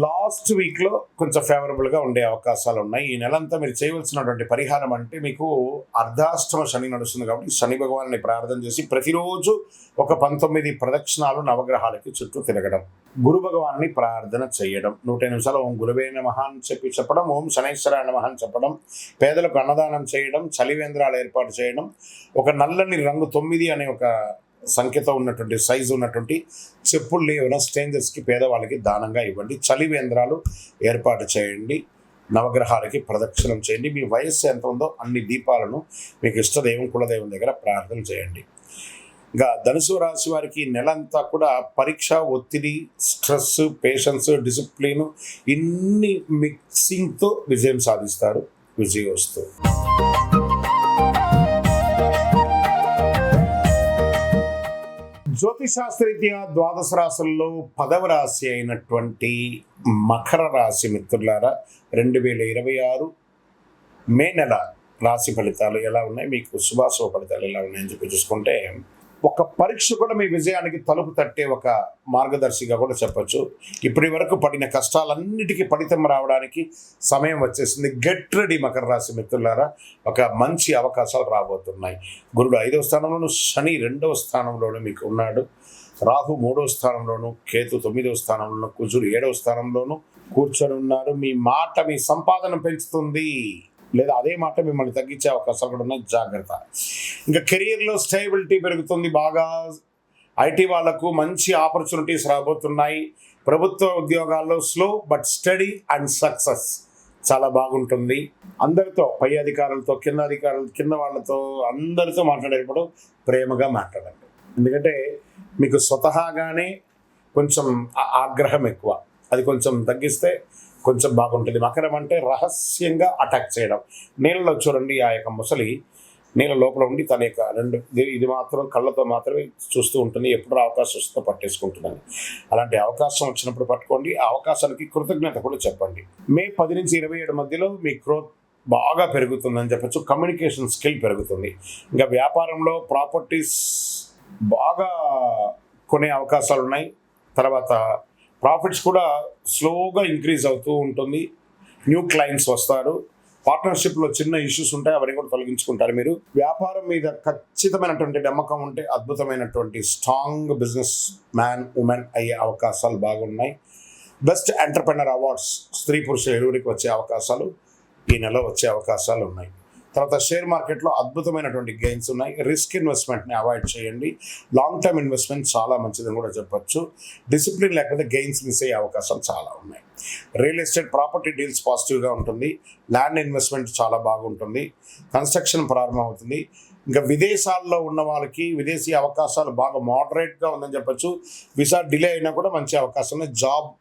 లాస్ట్ వీక్లో కొంచెం ఫేవరబుల్గా ఉండే అవకాశాలు ఉన్నాయి. ఈ నెలంతా మీరు చేయవలసినటువంటి పరిహారం అంటే, మీకు అర్ధాష్టమ శని నడుస్తుంది కాబట్టి శని భగవాన్ని ప్రార్థన చేసి ప్రతిరోజు ఒక 19 ప్రదక్షిణాలు నవగ్రహాలకి చుట్టూ తిరగడం, గురు భగవాన్ని ప్రార్థన చేయడం, 100 నిమిషాలు ఓం గురువే నమః అని చెప్పడం, ఓం శనైశ్వరాయ నమః అని చెప్పడం, పేదలకు అన్నదానం చేయడం, చలివేంద్రాలు ఏర్పాటు చేయడం, ఒక నల్లని రంగు 9 అనే ఒక సంఖ్యతో ఉన్నటువంటి సైజు ఉన్నటువంటి చెప్పుల్ని ఏమైనా స్ట్రేంజర్స్కి, పేదవాళ్ళకి దానంగా ఇవ్వండి. చలివేంద్రాలు ఏర్పాటు చేయండి. నవగ్రహాలకి ప్రదక్షిణం చేయండి. మీ వయస్సు ఎంత ఉందో అన్ని దీపాలను మీకు ఇష్టదైవం కులదైవం దగ్గర ప్రార్థన చేయండి. ఇంకా ధనుసు రాశి వారికి నెలంతా కూడా పరీక్ష, ఒత్తిడి, స్ట్రెస్, పేషెన్స్, డిసిప్లిన్ ఇన్ని మిక్సింగ్తో విజయం సాధిస్తారు. విజయోస్తు. జ్యోతిశాస్త్రరీత్యా ద్వాదశ రాశుల్లో 10వ రాశి అయినటువంటి మకర రాశి మిత్రులారా, 2026 మే నెల రాశి ఫలితాలు ఎలా ఉన్నాయి, మీకు శుభాశుభ ఫలితాలు ఎలా ఉన్నాయని చెప్పి చూసుకుంటే, ఒక పరీక్ష కూడా మీ విజయానికి తలుపు తట్టే ఒక మార్గదర్శిగా కూడా చెప్పచ్చు. ఇప్పటి వరకు పడిన కష్టాలన్నిటికీ ఫలితం రావడానికి సమయం వచ్చేసింది. గెట్ రెడీ మకర రాశి మిత్రులారా, ఒక మంచి అవకాశాలు రాబోతున్నాయి. గురుడు 5వ స్థానంలోను, శని 2వ స్థానంలోనూ మీకు ఉన్నాడు. రాహు 3వ స్థానంలోను, కేతు 9వ స్థానంలోను, కుజుడు 7వ స్థానంలోను కూర్చొని ఉన్నారు. మీ మాట మీ సంపాదన పెంచుతుంది, లేదా అదే మాట మిమ్మల్ని తగ్గించే అవకాశాలు కూడా ఉన్నాయి, జాగ్రత్త. ఇంకా కెరియర్లో స్టేబిలిటీ పెరుగుతుంది బాగా. ఐటీ వాళ్ళకు మంచి ఆపర్చునిటీస్ రాబోతున్నాయి. ప్రభుత్వ ఉద్యోగాల్లో slow but study and success చాలా బాగుంటుంది. అందరితో, పై అధికారులతో, కింద వాళ్ళతో అందరితో మాట్లాడేటప్పుడు ప్రేమగా మాట్లాడండి. ఎందుకంటే మీకు స్వతహాగానే కొంచెం ఆగ్రహం ఎక్కువ, అది కొంచెం తగ్గిస్తే కొంచెం బాగుంటుంది. మకరం అంటే రహస్యంగా అటాక్ చేయడం. నీళ్ళలో చూడండి, ఆ యొక్క ముసలి నీళ్ళ లోపల ఉండి తన యొక్క ఇది మాత్రం కళ్ళతో మాత్రమే చూస్తూ ఉంటుంది, ఎప్పుడు అవకాశం వస్తుందో పట్టేసుకుంటుందని. అలాంటి అవకాశం వచ్చినప్పుడు పట్టుకోండి. ఆ అవకాశానికి కృతజ్ఞత కూడా చెప్పండి. మే 10 నుంచి 27 మధ్యలో మీ గ్రోత్ బాగా పెరుగుతుందని చెప్పచ్చు. కమ్యూనికేషన్ స్కిల్ పెరుగుతుంది. ఇంకా వ్యాపారంలో ప్రాపర్టీస్ బాగా కొనే అవకాశాలు ఉన్నాయి. తర్వాత ప్రాఫిట్స్ కూడా స్లోగా ఇంక్రీజ్ అవుతూ ఉంటుంది. న్యూ క్లయింట్స్ వస్తారు. పార్ట్నర్షిప్లో చిన్న ఇష్యూస్ ఉంటాయి, అవన్నీ కూడా తొలగించుకుంటారు. మీరు వ్యాపారం మీద ఖచ్చితమైనటువంటి నమ్మకం ఉంటే అద్భుతమైనటువంటి స్ట్రాంగ్ బిజినెస్ మ్యాన్, ఉమెన్ అయ్యే అవకాశాలు బాగున్నాయి. బెస్ట్ ఎంటర్‌ప్రెన్యూర్ అవార్డ్స్ స్త్రీ పురుషులు ఇరువురికి వచ్చే అవకాశాలు ఈ నెల వచ్చే అవకాశాలు ఉన్నాయి. తర్వాత షేర్ మార్కెట్లో అద్భుతమైనటువంటి గెయిన్స్ ఉన్నాయి. రిస్క్ ఇన్వెస్ట్మెంట్ని అవాయిడ్ చేయండి. లాంగ్ టర్మ్ ఇన్వెస్ట్మెంట్ చాలా మంచిదని కూడా చెప్పొచ్చు. డిసిప్లిన్ లేకపోతే గెయిన్స్ మిస్ అయ్యే అవకాశాలు చాలా ఉన్నాయి. రియల్ ఎస్టేట్ ప్రాపర్టీ డీల్స్ పాజిటివ్గా ఉంటుంది. ల్యాండ్ ఇన్వెస్ట్మెంట్ చాలా బాగుంటుంది. కన్స్ట్రక్షన్ ప్రారంభం అవుతుంది. ఇంకా విదేశాల్లో ఉన్న వాళ్ళకి విదేశీ అవకాశాలు బాగా మోడరేట్గా ఉందని చెప్పొచ్చు. వీసా డిలే అయినా కూడా మంచి అవకాశం ఉన్నాయి. జాబ్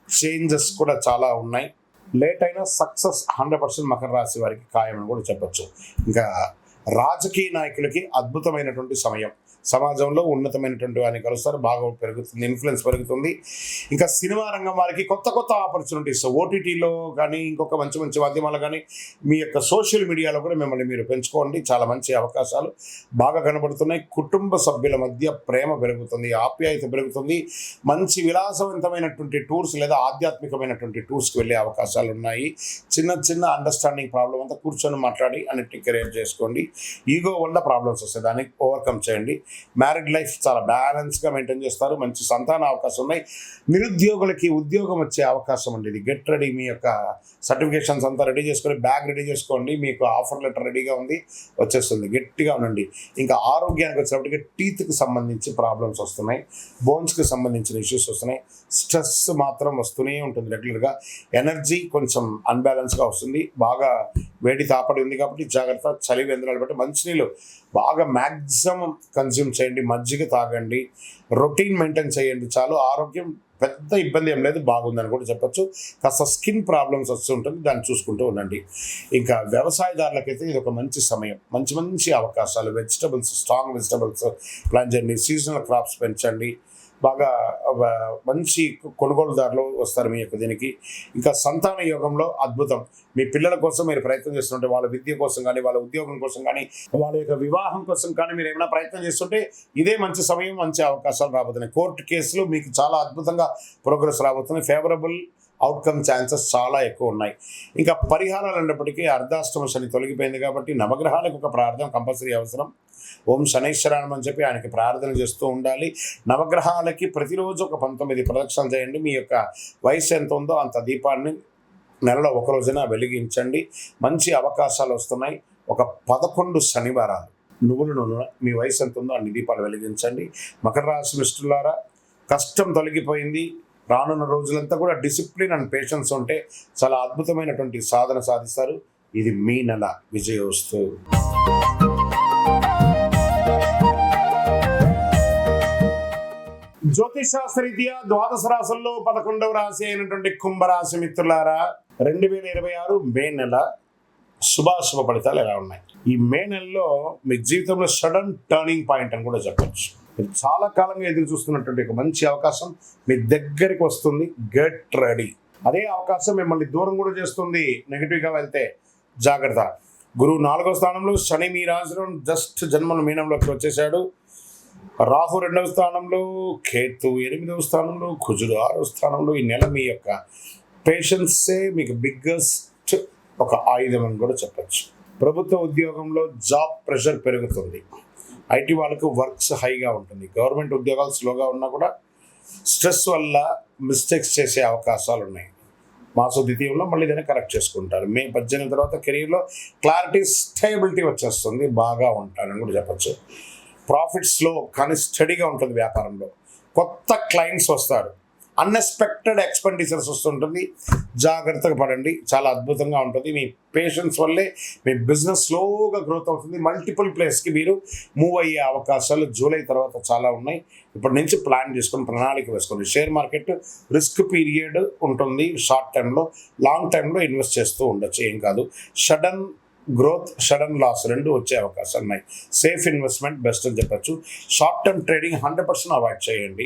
చేంజెస్ కూడా చాలా ఉన్నాయి. లేట్ అయినా సక్సెస్ 100% మకర రాశి వారికి ఖాయమని కూడా చెప్పొచ్చు. ఇంకా రాజకీయ నాయకులకి అద్భుతమైనటువంటి సమయం. సమాజంలో ఉన్నతమైనటువంటి వారిని కలుస్తారు, బాగా పెరుగుతుంది, ఇన్ఫ్లుయెన్స్ పెరుగుతుంది. ఇంకా సినిమా రంగం వారికి కొత్త కొత్త ఆపర్చునిటీస్ ఓటీటీలో కానీ ఇంకొక మంచి మంచి మాధ్యమాలు కానీ మీ యొక్క సోషల్ మీడియాలో కూడా మిమ్మల్ని మీరు పెంచుకోండి. చాలా మంచి అవకాశాలు బాగా కనబడుతున్నాయి. కుటుంబ సభ్యుల మధ్య ప్రేమ పెరుగుతుంది, ఆప్యాయత పెరుగుతుంది. మంచి విలాసవంతమైనటువంటి టూర్స్ లేదా ఆధ్యాత్మికమైనటువంటి టూర్స్కి వెళ్ళే అవకాశాలు ఉన్నాయి. చిన్న చిన్న అండర్స్టాండింగ్ ప్రాబ్లం అంతా కూర్చొని మాట్లాడి అన్నిటిని క్రియేట్ చేసుకోండి. ఈగో వల్ల ప్రాబ్లమ్స్ వస్తాయి, దాన్ని ఓవర్కమ్ చేయండి. మ్యారీడ్ లైఫ్ చాలా బ్యాలెన్స్గా మెయింటైన్ చేస్తారు. మంచి సంతాన అవకాశం ఉన్నాయి. నిరుద్యోగులకి ఉద్యోగం వచ్చే అవకాశం ఉండేది. గెట్ రెడీ, మీ యొక్క సర్టిఫికేషన్స్ అంతా రెడీ చేసుకొని బ్యాగ్ రెడీ చేసుకోండి. మీకు ఆఫర్ లెటర్ రెడీగా ఉంది, వచ్చేస్తుంది. గట్టిగా ఉండండి. ఇంకా ఆరోగ్యానికి వచ్చినప్పటికీ టీత్కి సంబంధించి ప్రాబ్లమ్స్ వస్తున్నాయి, బోన్స్కి సంబంధించిన ఇష్యూస్ వస్తున్నాయి. స్ట్రెస్ మాత్రం వస్తూనే ఉంటుంది రెగ్యులర్గా. ఎనర్జీ కొంచెం అన్బ్యాలెన్స్గా వస్తుంది. బాగా వేడి తాపడి ఉంది కాబట్టి జాగ్రత్త. చలి వేంద్రాలు బట్టి మంచినీళ్ళు బాగా మ్యాక్సిమం కన్జ్యూమ్ చేయండి. మజ్జిగ తాగండి. రొటీన్ మెయింటైన్ చేయండి చాలు. ఆరోగ్యం పెద్ద ఇబ్బంది ఏం లేదు, బాగుందని కూడా చెప్పొచ్చు. కాస్త స్కిన్ ప్రాబ్లమ్స్ వస్తూ ఉంటుంది, దాన్ని చూసుకుంటూ ఉండండి. ఇంకా వ్యవసాయదారులకైతే ఇది ఒక మంచి సమయం. మంచి మంచి అవకాశాలు. వెజిటబుల్స్, స్ట్రాంగ్ వెజిటబుల్స్ ప్లాన్ చేయండి. సీజనల్ క్రాప్స్ పెంచండి. బాగా మంచి కొనుగోలుదారులు వస్తారు మీ యొక్క దీనికి. ఇంకా సంతాన యోగంలో అద్భుతం. మీ పిల్లల కోసం మీరు ప్రయత్నం చేస్తుంటే, వాళ్ళ విద్య కోసం కానీ, వాళ్ళ ఉద్యోగం కోసం కానీ, వాళ్ళ యొక్క వివాహం కోసం కానీ మీరు ఏమైనా ప్రయత్నం చేస్తుంటే ఇదే మంచి సమయం, మంచి అవకాశాలు రాబోతున్నాయి. కోర్టు కేసులు మీకు చాలా అద్భుతంగా ప్రోగ్రెస్ రాబోతున్నాయి. ఫేవరబుల్ అవుట్కమ్ ఛాన్సెస్ చాలా ఎక్కువ ఉన్నాయి. ఇంకా పరిహారాలు అన్నప్పటికీ అర్ధాష్టమ శని తొలగిపోయింది కాబట్టి నవగ్రహాలకు ఒక ప్రార్థన కంపల్సరీ అవసరం. ఓం శనైశ్వరానం అని చెప్పి ఆయనకి ప్రార్థన చేస్తూ ఉండాలి. నవగ్రహాలకి ప్రతిరోజు ఒక 19 ప్రదక్షిణలు చేయండి. మీ యొక్క వయసు ఎంత ఉందో అంత దీపాన్ని నెలలో ఒక రోజున వెలిగించండి. మంచి అవకాశాలు వస్తున్నాయి. ఒక 11 శనివారాలు నువ్వుల నూనె మీ వయసు ఎంత ఉందో అన్ని దీపాలు వెలిగించండి. మకర రాశి మిత్రులారా, కష్టం తొలగిపోయింది. రానున్న రోజులంతా కూడా డిసిప్లిన్ అండ్ పేషెన్స్ ఉంటే చాలా అద్భుతమైనటువంటి సాధన సాధిస్తారు. ఇది మీ నెల విజయోస్తు. జ్యోతిష్ శాస్త్రరీత్యా ద్వాదశ రాశుల్లో 11వ రాశి అయినటువంటి కుంభరాశి మిత్రులారా, 2026 మే నెల శుభాశుభ ఫలితాలు ఎలా ఉన్నాయి? ఈ మే నెలలో మీ జీవితంలో సడన్ టర్నింగ్ పాయింట్ అని కూడా చెప్పచ్చు. మీరు చాలా కాలంగా ఎదురు చూస్తున్నటువంటి ఒక మంచి అవకాశం మీ దగ్గరికి వస్తుంది. Get ready. అదే అవకాశం మిమ్మల్ని దూరం కూడా చేస్తుంది. నెగిటివ్గా వెళ్తే జాగ్రత్త. గురువు 4వ స్థానంలో, శని మీ రాశిలో జస్ట్ జన్మల మీనంలోకి వచ్చేసాడు. రాహు 2వ స్థానంలో, కేతు 8వ స్థానంలో, కుజుడు 6వ స్థానంలో. ఈ నెల మీ యొక్క పేషెన్సే మీకు బిగ్గెస్ట్ ఒక ఆయుధం అని కూడా చెప్పచ్చు. ప్రభుత్వ ఉద్యోగంలో జాబ్ ప్రెషర్ పెరుగుతుంది. ఐటీ వాళ్ళకు వర్క్స్ హైగా ఉంటుంది. గవర్నమెంట్ ఉద్యోగాలు స్లోగా ఉన్నా కూడా స్ట్రెస్ వల్ల మిస్టేక్స్ చేసే అవకాశాలు ఉన్నాయి. మాస ద్వితీయంలో మళ్ళీ దాన్ని కరెక్ట్ చేసుకుంటారు. మే 18 తర్వాత కెరీర్లో క్లారిటీ, స్టేబిలిటీ వచ్చేస్తుంది. బాగా ఉంటారని కూడా చెప్పచ్చు. ప్రాఫిట్స్లో కానీ స్టడీగా ఉంటుంది. వ్యాపారంలో కొత్త క్లయింట్స్ వస్తారు. అన్ఎక్స్పెక్టెడ్ ఎక్స్పెండిచర్స్ వస్తుంటుంది. జాగ్రత్తగా పడండి. చాలా అద్భుతంగా ఉంటుంది. మీ పేషెన్స్ వల్లే మీ బిజినెస్ స్లోగా గ్రోత్ అవుతుంది. మల్టిపుల్ ప్లేస్కి మీరు మూవ్ అయ్యే అవకాశాలు జూలై తర్వాత చాలా ఉన్నాయి. ఇప్పటి నుంచి ప్లాన్ చేసుకొని ప్రణాళిక వేసుకోండి. షేర్ మార్కెట్ రిస్క్ పీరియడ్ ఉంటుంది. షార్ట్ టైంలో, లాంగ్ టైంలో ఇన్వెస్ట్ చేస్తూ ఉండొచ్చు, ఏం కాదు. సడన్ గ్రోత్, సడన్ లాస్ రెండు వచ్చే అవకాశాలు ఉన్నాయి. సేఫ్ ఇన్వెస్ట్మెంట్ బెస్ట్ అని చెప్పచ్చు. షార్ట్ టర్మ్ ట్రేడింగ్ 100% అవాయిడ్ చేయండి.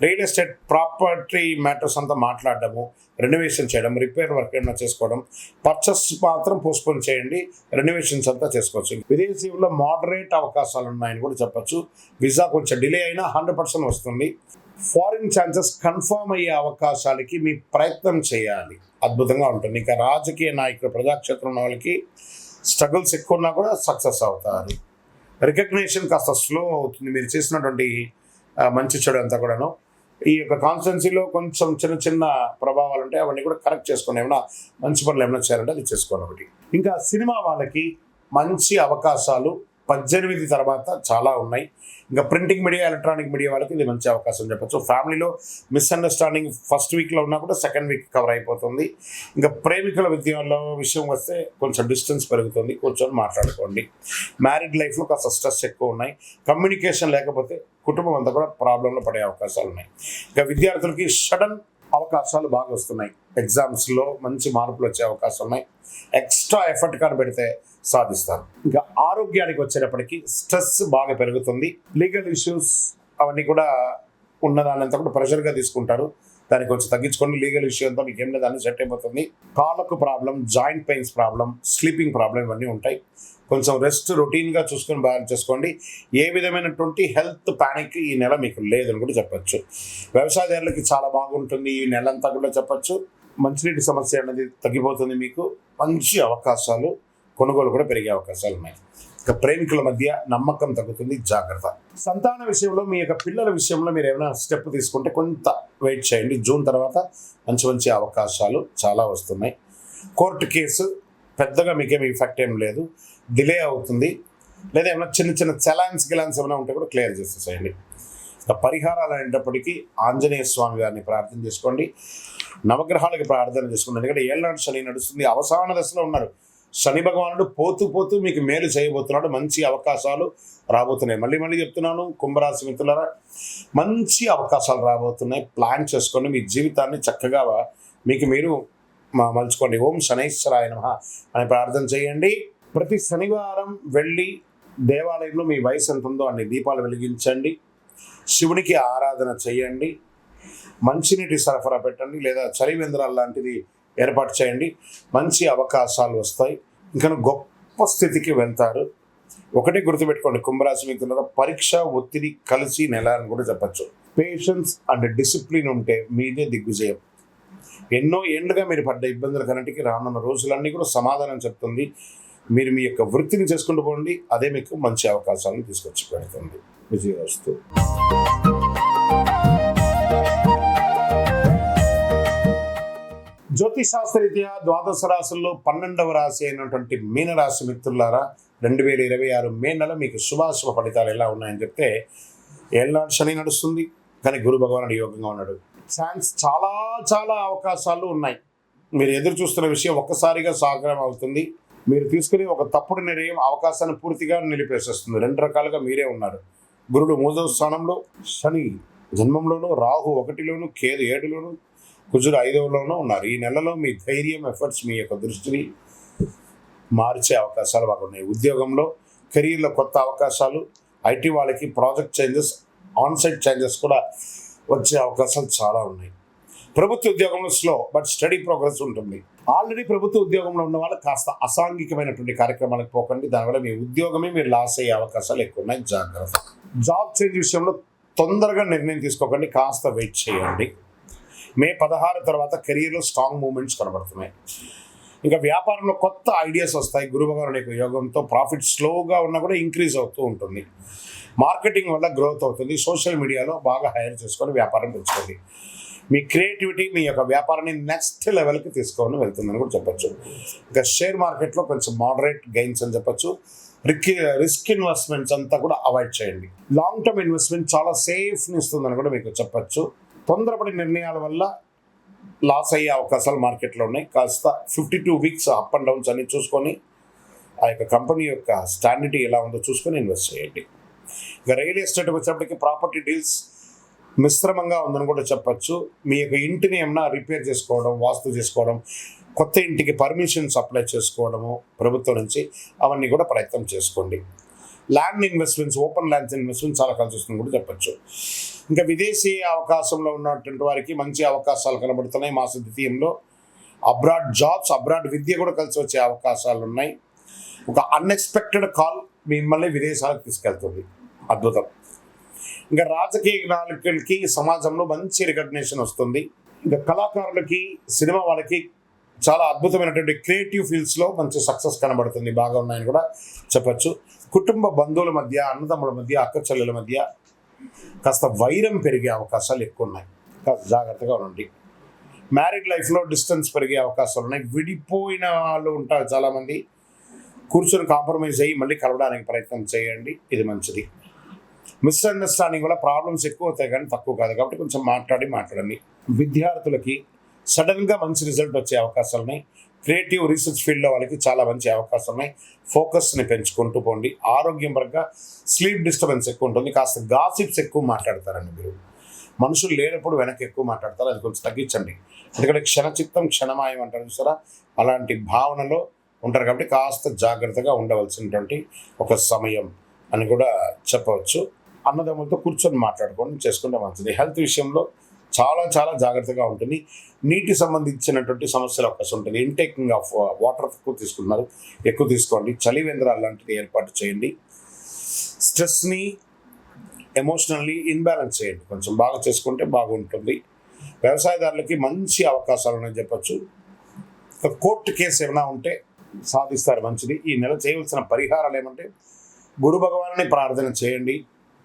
రియల్ ఎస్టేట్, ప్రాపర్టీ మ్యాటర్స్ అంతా మాట్లాడడము, రెనోవేషన్ చేయడం, రిపేర్ వర్క్ ఏమైనా చేసుకోవడం, పర్చేస్ మాత్రం పోస్ట్పోన్ చేయండి. రెనోవేషన్స్ అంతా చేసుకోవచ్చు. విదేశీలో మోడరేట్ అవకాశాలు ఉన్నాయని కూడా చెప్పచ్చు. వీసా కొంచెం డిలే అయినా 100% వస్తుంది. ఫారిన్ ఛాన్సెస్ కన్ఫర్మ్ అయ్యే అవకాశాలకి మీ ప్రయత్నం చేయాలి. అద్భుతంగా ఉంటుంది. ఇంకా రాజకీయ నాయకులు, ప్రజాక్షేత్రం ఉన్న వాళ్ళకి స్ట్రగుల్స్ ఎక్కువ ఉన్నా కూడా సక్సెస్ అవుతారు. రికగ్నిషన్ కాస్త స్లో అవుతుంది. మీరు చేసినటువంటి మంచి చెడు అంతా కూడాను. ఈ యొక్క కాన్స్టిట్యున్సీలో కొంచెం చిన్న చిన్న ప్రభావాలు ఉంటాయి. అవన్నీ కూడా కరెక్ట్ చేసుకోండి. ఏమైనా మంచి పనులు ఏమైనా చేయాలంటే అది చేసుకోవాలి. ఒకటి. ఇంకా సినిమా వాళ్ళకి మంచి అవకాశాలు 18 తర్వాత చాలా ఉన్నాయి. ఇంకా ప్రింటింగ్ మీడియా, ఎలక్ట్రానిక్ మీడియా వాళ్ళకి ఇది మంచి అవకాశం చెప్పచ్చు. ఫ్యామిలీలో మిస్అండర్స్టాండింగ్ ఫస్ట్ వీక్లో ఉన్నా కూడా సెకండ్ వీక్ కవర్ అయిపోతుంది. ఇంకా ప్రేమికుల విషయం వస్తే కొంచెం డిస్టెన్స్ పెరుగుతుంది. కూర్చొని మాట్లాడుకోండి. మ్యారీడ్ లైఫ్లో కాస్త స్ట్రెస్ ఎక్కువ ఉన్నాయి. కమ్యూనికేషన్ లేకపోతే కుటుంబం అంతా కూడా ప్రాబ్లంలో పడే అవకాశాలు ఉన్నాయి. ఇంకా విద్యార్థులకి సడన్ అవకాశాలు బాగా వస్తున్నాయి. ఎగ్జామ్స్లో మంచి మార్పులు వచ్చే అవకాశం ఉన్నాయి. ఎక్స్ట్రా ఎఫర్ట్ కానీ పెడితే సాధిస్తారు. ఇంకా ఆరోగ్యానికి వచ్చేటప్పటికి స్ట్రెస్ బాగా పెరుగుతుంది. లీగల్ ఇష్యూస్ అవన్నీ కూడా ఉన్నదానంతా కూడా ప్రెషర్గా తీసుకుంటారు. దాన్ని కొంచెం తగ్గించుకోండి. లీగల్ ఇష్యూ అంతా మీకు ఏం లేదు, అన్ని సెట్ అయిపోతుంది. కాళ్ళకు problem, joint pains problem, sleeping problem ఇవన్నీ ఉంటాయి. కొంచెం రెస్ట్ రొటీన్గా చూసుకొని బ్యాలెన్స్ చేసుకోండి. ఏ విధమైనటువంటి హెల్త్ ప్యానిక్ ఈ నెల మీకు లేదని కూడా చెప్పచ్చు. వ్యవసాయదారులకి చాలా బాగుంటుంది ఈ నెల అంతా కూడా చెప్పచ్చు. మంచినీటి సమస్య అనేది తగ్గిపోతుంది. మీకు మంచి అవకాశాలు, కొనుగోలు కూడా పెరిగే అవకాశాలు ఉన్నాయి. ఇక ప్రేమికుల మధ్య నమ్మకం తగ్గుతుంది, జాగ్రత్త. సంతాన విషయంలో మీ యొక్క పిల్లల విషయంలో మీరు ఏమైనా స్టెప్ తీసుకుంటే కొంత వెయిట్ చేయండి. జూన్ తర్వాత మంచి మంచి అవకాశాలు చాలా వస్తున్నాయి. కోర్టు కేసు పెద్దగా మీకేమి ఎఫెక్ట్ ఏం లేదు, డిలే అవుతుంది. లేదా ఏమైనా చిన్న చిన్న చలాన్స్ ఏమైనా ఉంటే కూడా క్లియర్ చేసేసేయండి. ఇక పరిహారాలు అనేటప్పటికీ ఆంజనేయ స్వామి గారిని ప్రార్థన చేసుకోండి. నవగ్రహాలకి ప్రార్థన చేసుకోండి. ఎందుకంటే ఏళ్ళనాడు శని నడుస్తుంది, అవసాన దశలో ఉన్నారు. శని భగవానుడు పోతూ పోతూ మీకు మేలు చేయబోతున్నాడు. మంచి అవకాశాలు రాబోతున్నాయి. మళ్ళీ మళ్ళీ చెప్తున్నాను, కుంభరాశి మిత్రులారా, మంచి అవకాశాలు రాబోతున్నాయి. ప్లాన్ చేసుకోండి. మీ జీవితాన్ని చక్కగా మీకు మీరు మలుచుకోండి. ఓం శనైశ్వరాయ నమః అని ప్రార్థన చేయండి. ప్రతి శనివారం వెళ్ళి దేవాలయంలో మీ వయసు ఎంత ఉందో అన్ని దీపాలు వెలిగించండి. శివునికి ఆరాధన చేయండి. మంచినీటి సరఫరా పెట్టండి, లేదా చలివేంద్రాలు లాంటిది ఏర్పాటు చేయండి. మంచి అవకాశాలు వస్తాయి. ఇంకా గొప్ప స్థితికి వెళ్తారు. ఒకటే గుర్తుపెట్టుకోండి, కుంభరాశి మిత్రులారా, పరీక్ష ఒత్తిడి కలిసి నెల అని కూడా చెప్పచ్చు. పేషెన్స్ అండ్ డిసిప్లిన్ ఉంటే మీదే దిగ్విజయం. ఎన్నో ఏళ్ళుగా మీరు పడ్డ ఇబ్బందుల కన్నిటికీ రానున్న రోజులన్నీ కూడా సమాధానం చెప్తుంది. మీరు మీ యొక్క వృత్తిని చేసుకుంటూ పోండి, అదే మీకు మంచి అవకాశాలను తీసుకొచ్చి పెడుతుంది. విజయవస్తు. జ్యోతిశాస్త్రరీత్యా ద్వాదశ రాశుల్లో 12వ రాశి అయినటువంటి మీనరాశి మిత్రులారా, 2026 మే నెల మీకు శుభాశుభ ఫలితాలు ఎలా ఉన్నాయని చెప్తే, ఏళ్ళనాడు శని నడుస్తుంది, కానీ గురు భగవానుడు యోగంగా ఉన్నాడు. చాలా చాలా అవకాశాలు ఉన్నాయి. మీరు ఎదురు చూస్తున్న విషయం ఒక్కసారిగా సాకారం అవుతుంది. మీరు తీసుకుని ఒక తప్పుడు నిర్ణయం అవకాశాన్ని పూర్తిగా నిలిపేసేస్తుంది. 2 రకాలుగా మీరే ఉన్నారు. గురుడు 3వ స్థానంలో, శని జన్మంలోనూ, రాహు 1లోను, కేతు 7లోను, కుజుడు 5లోనూ ఉన్నారు. ఈ నెలలో మీ ధైర్యం, ఎఫర్ట్స్ మీ యొక్క దృష్టిని మార్చే అవకాశాలు బాగున్నాయి. ఉద్యోగంలో, కెరీర్లో కొత్త అవకాశాలు, ఐటీ వాళ్ళకి ప్రాజెక్ట్ చేంజెస్, ఆన్సైట్ చేంజెస్ కూడా వచ్చే అవకాశాలు చాలా ఉన్నాయి. ప్రభుత్వ ఉద్యోగంలో స్లో బట్ స్టడీ ప్రోగ్రెస్ ఉంటుంది. ఆల్రెడీ ప్రభుత్వ ఉద్యోగంలో ఉన్న వాళ్ళు కాస్త అసాంఘికమైనటువంటి కార్యక్రమాలకు పోకండి. దానివల్ల మీ ఉద్యోగమే మీరు లాస్ అయ్యే అవకాశాలు ఎక్కువ ఉన్నాయి, జాగ్రత్త. జాబ్ చేంజ్ విషయంలో తొందరగా నిర్ణయం తీసుకోకండి, కాస్త వెయిట్ చేయండి. మే 16 తర్వాత కెరీర్లో స్ట్రాంగ్ మూమెంట్స్ కనబడుతున్నాయి. ఇంకా వ్యాపారంలో కొత్త ఐడియాస్ వస్తాయి. గురు భగవానుడి యొక్క యోగంతో ప్రాఫిట్ స్లోగా ఉన్నా కూడా ఇంక్రీజ్ అవుతూ ఉంటుంది. మార్కెటింగ్ వల్ల గ్రోత్ అవుతుంది. సోషల్ మీడియాలో బాగా హైర్ చేసుకొని వ్యాపారం పెంచుకోండి. మీ క్రియేటివిటీ మీ యొక్క వ్యాపారాన్ని నెక్స్ట్ లెవెల్కి తీసుకొని వెళ్తుందని కూడా చెప్పచ్చు. ఇంకా షేర్ మార్కెట్లో కొంచెం మోడరేట్ గెయిన్స్ అని చెప్పచ్చు. రిస్క్ ఇన్వెస్ట్మెంట్స్ అంతా కూడా అవాయిడ్ చేయండి. లాంగ్ టర్మ్ ఇన్వెస్ట్మెంట్ చాలా సేఫ్ని ఇస్తుందని కూడా మీకు చెప్పచ్చు. తొందరపడి నిర్ణయాల వల్ల లాస్ అయ్యే అవకాశాలు మార్కెట్లో ఉన్నాయి. కాస్త 52 వీక్స్ అప్ అండ్ డౌన్స్ అన్ని చూసుకొని ఆ యొక్క కంపెనీ యొక్క స్టాండర్టీ ఎలా ఉందో చూసుకొని ఇన్వెస్ట్ చేయండి. ఇక రియల్ ఎస్టేట్ వచ్చేప్పటికి ప్రాపర్టీ డీల్స్ మిశ్రమంగా ఉందని కూడా చెప్పచ్చు. మీ యొక్క ఇంటిని ఏమన్నా రిపేర్ చేసుకోవడం, వాస్తు చేసుకోవడం, కొత్త ఇంటికి పర్మిషన్స్ అప్లై చేసుకోవడము ప్రభుత్వం నుంచి, అవన్నీ కూడా ప్రయత్నం చేసుకోండి. Land investments, open lands investments చాలా కలిసి వస్తుంది కూడా చెప్పచ్చు. ఇంకా విదేశీ అవకాశంలో ఉన్నటువంటి వారికి మంచి అవకాశాలు కనబడుతున్నాయి. మాస ద్వితీయంలో అబ్రాడ్ జాబ్స్, అబ్రాడ్ విద్య కూడా కలిసి వచ్చే అవకాశాలు ఉన్నాయి. ఒక అన్ఎక్స్పెక్టెడ్ కాల్ మిమ్మల్ని విదేశాలకు తీసుకెళ్తుంది, అద్భుతం. ఇంకా రాజకీయ నాయకులకి సమాజంలో మంచి రికగ్నిషన్ వస్తుంది. ఇంకా కళాకారులకి, సినిమా వాళ్ళకి చాలా అద్భుతమైనటువంటి క్రియేటివ్ ఫీల్డ్స్లో మంచి సక్సెస్ కనబడుతుంది, బాగా ఉన్నాయని కూడా చెప్పచ్చు. కుటుంబ బంధువుల మధ్య, అన్నదమ్ముల మధ్య, అక్క చెల్లెల మధ్య కాస్త వైరం పెరిగే అవకాశాలు ఎక్కువ ఉన్నాయి, కాస్త జాగ్రత్తగా ఉండండి. మ్యారీడ్ లైఫ్లో డిస్టెన్స్ పెరిగే అవకాశాలు ఉన్నాయి. విడిపోయిన వాళ్ళు ఉంటారు చాలామంది, కూర్చొని కాంప్రమైజ్ అయ్యి మళ్ళీ కలవడానికి ప్రయత్నం చేయండి, ఇది మంచిది. మిస్అండర్స్టాండింగ్ వల్ల ప్రాబ్లమ్స్ ఎక్కువ అవుతాయి కానీ తక్కువ కాదు, కాబట్టి కొంచెం మాట్లాడండి. విద్యార్థులకి సడన్గా మంచి రిజల్ట్ వచ్చే అవకాశాలు ఉన్నాయి. క్రియేటివ్ రీసెర్చ్ ఫీల్డ్లో వాళ్ళకి చాలా మంచి అవకాశాలు ఉన్నాయి. ఫోకస్ని పెంచుకుంటూ పోండి. ఆరోగ్యం పరంగా స్లీప్ డిస్టర్బెన్స్ ఎక్కువ ఉంటుంది, కాస్త గాసిప్స్ ఎక్కువ మాట్లాడతారండి మీరు. మనుషులు లేనప్పుడు వెనక్కి ఎక్కువ మాట్లాడతారు, అది కొంచెం తగ్గించండి. ఎందుకంటే క్షణచిత్తం క్షణమాయం అంటారు చూసారా, అలాంటి భావనలో ఉంటారు. కాబట్టి కాస్త జాగ్రత్తగా ఉండవలసినటువంటి ఒక సమయం అని కూడా చెప్పవచ్చు. అన్నదమ్ములతో కూర్చొని మాట్లాడుకోవడం చేసుకుంటే మంచిది. హెల్త్ విషయంలో చాలా చాలా జాగ్రత్తగా ఉంటుంది. నీటి సంబంధించినటువంటి సమస్యలు అవకాశం ఉంటుంది. ఇంటేకింగ్ ఆఫ్ వాటర్ ఎక్కువ తీసుకోండి. చలివేంద్రాలు లాంటిది ఏర్పాటు చేయండి. స్ట్రెస్ని ఎమోషనల్లీ ఇన్బ్యాలెన్స్ చేయండి, కొంచెం బాగా చేసుకుంటే బాగుంటుంది. వ్యవసాయదారులకి మంచి అవకాశాలు ఉన్నాయని చెప్పచ్చు. ఒక కోర్టు కేసు ఏమైనా ఉంటే సాధిస్తారు, మంచిది. ఈ నెల చేయవలసిన పరిహారాలు ఏమంటే, గురు భగవాన్ని ప్రార్థన చేయండి,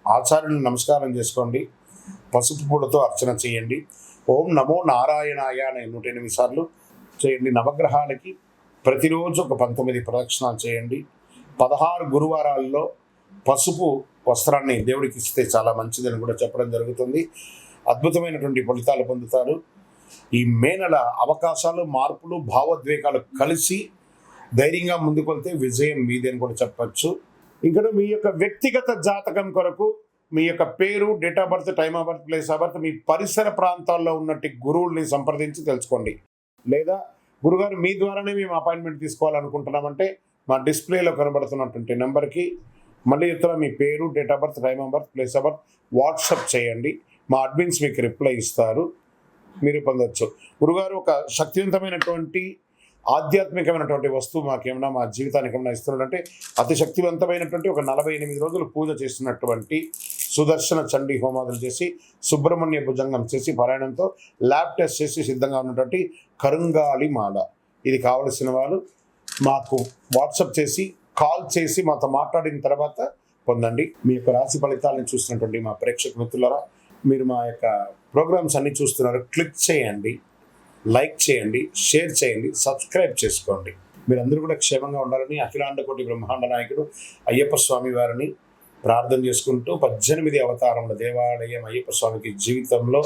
ఆచార్యులను నమస్కారం చేసుకోండి, పసుపు పూలతో అర్చన చేయండి, ఓం నమో నారాయణాయ అనే 108 సార్లు చేయండి. నవగ్రహాలకి ప్రతిరోజు ఒక 19 ప్రదక్షిణాలు చేయండి. 16 గురువారాల్లో పసుపు వస్త్రాన్ని దేవుడికి ఇస్తే చాలా మంచిదని కూడా చెప్పడం జరుగుతుంది. అద్భుతమైనటువంటి ఫలితాలు పొందుతారు. ఈ మే నెల అవకాశాలు, మార్పులు, భావోద్వేగాలు కలిసి ధైర్యంగా ముందుకు వెళ్తే విజయం మీదే అని కూడా చెప్పచ్చు. ఇంకా మీ యొక్క వ్యక్తిగత జాతకం కొరకు మీ యొక్క పేరు, date of birth, time of birth, place of birth, మీ పరిసర ప్రాంతాల్లో ఉన్నట్టు గురువుల్ని సంప్రదించి తెలుసుకోండి. లేదా గురుగారు మీ ద్వారానే మేము అపాయింట్మెంట్ తీసుకోవాలనుకుంటున్నామంటే మా డిస్ప్లేలో కనబడుతున్నటువంటి నెంబర్కి మళ్ళీ చెప్తున్నా, మీ పేరు, date of birth, time of birth, place of birth WhatsApp చేయండి. మా అడ్మిన్స్ మీకు రిప్లై ఇస్తారు, మీరు పొందొచ్చు. గురుగారు ఒక శక్తివంతమైనటువంటి ఆధ్యాత్మికమైనటువంటి వస్తువు మాకేమైనా మా జీవితానికి ఏమైనా ఇస్తున్నాడంటే, అతి శక్తివంతమైనటువంటి ఒక 48 రోజులు పూజ చేస్తున్నటువంటి సుదర్శన చండీ హోమాదులు చేసి, సుబ్రహ్మణ్య భుజంగం చేసి, పారాయణంతో ల్యాబ్ టెస్ట్ చేసి సిద్ధంగా ఉన్నటువంటి కరుంగాలి మాల. ఇది కావలసిన వాళ్ళు మాకు వాట్సాప్ చేసి, కాల్ చేసి మాతో మాట్లాడిన తర్వాత పొందండి. మీ యొక్క రాశి ఫలితాలను చూస్తున్నటువంటి మా ప్రేక్షక మిత్రులారా, మీరు మా యొక్క ప్రోగ్రామ్స్ అన్ని చూస్తున్నారు, క్లిక్ చేయండి, లైక్ చేయండి, షేర్ చేయండి, సబ్స్క్రైబ్ చేసుకోండి. మీరందరూ కూడా క్షేమంగా ఉండాలని అఖిలాండ కోటి బ్రహ్మాండ నాయకుడు అయ్యప్ప స్వామి వారిని ప్రార్థన చేసుకుంటూ, 18 అవతారముల దేవాలయం అయ్యప్ప స్వామికి జీవితంలో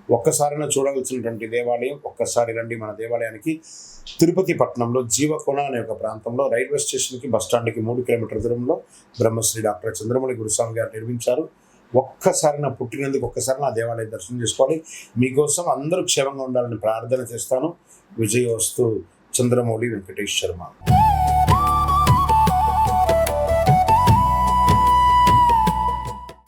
ఒక్కసారైనా చూడవలసినటువంటి దేవాలయం. ఒక్కసారి రండి మన దేవాలయానికి. తిరుపతి పట్టణంలో జీవకోణ అనే ఒక ప్రాంతంలో రైల్వే స్టేషన్కి బస్టాండ్కి 3 కిలోమీటర్ల దూరంలో బ్రహ్మశ్రీ డాక్టర్ చంద్రమౌళి గురుస్వామి గారు నిర్మించారు. ఒక్కసారి నా పుట్టినందుకు ఒక్కసారి నా దేవాలయం దర్శనం చేసుకోవాలి. మీకోసం అందరూ క్షేమంగా ఉండాలని ప్రార్థన చేస్తాను. విజయోస్తు. చంద్రమౌళి వెంకటేష్ శర్మ.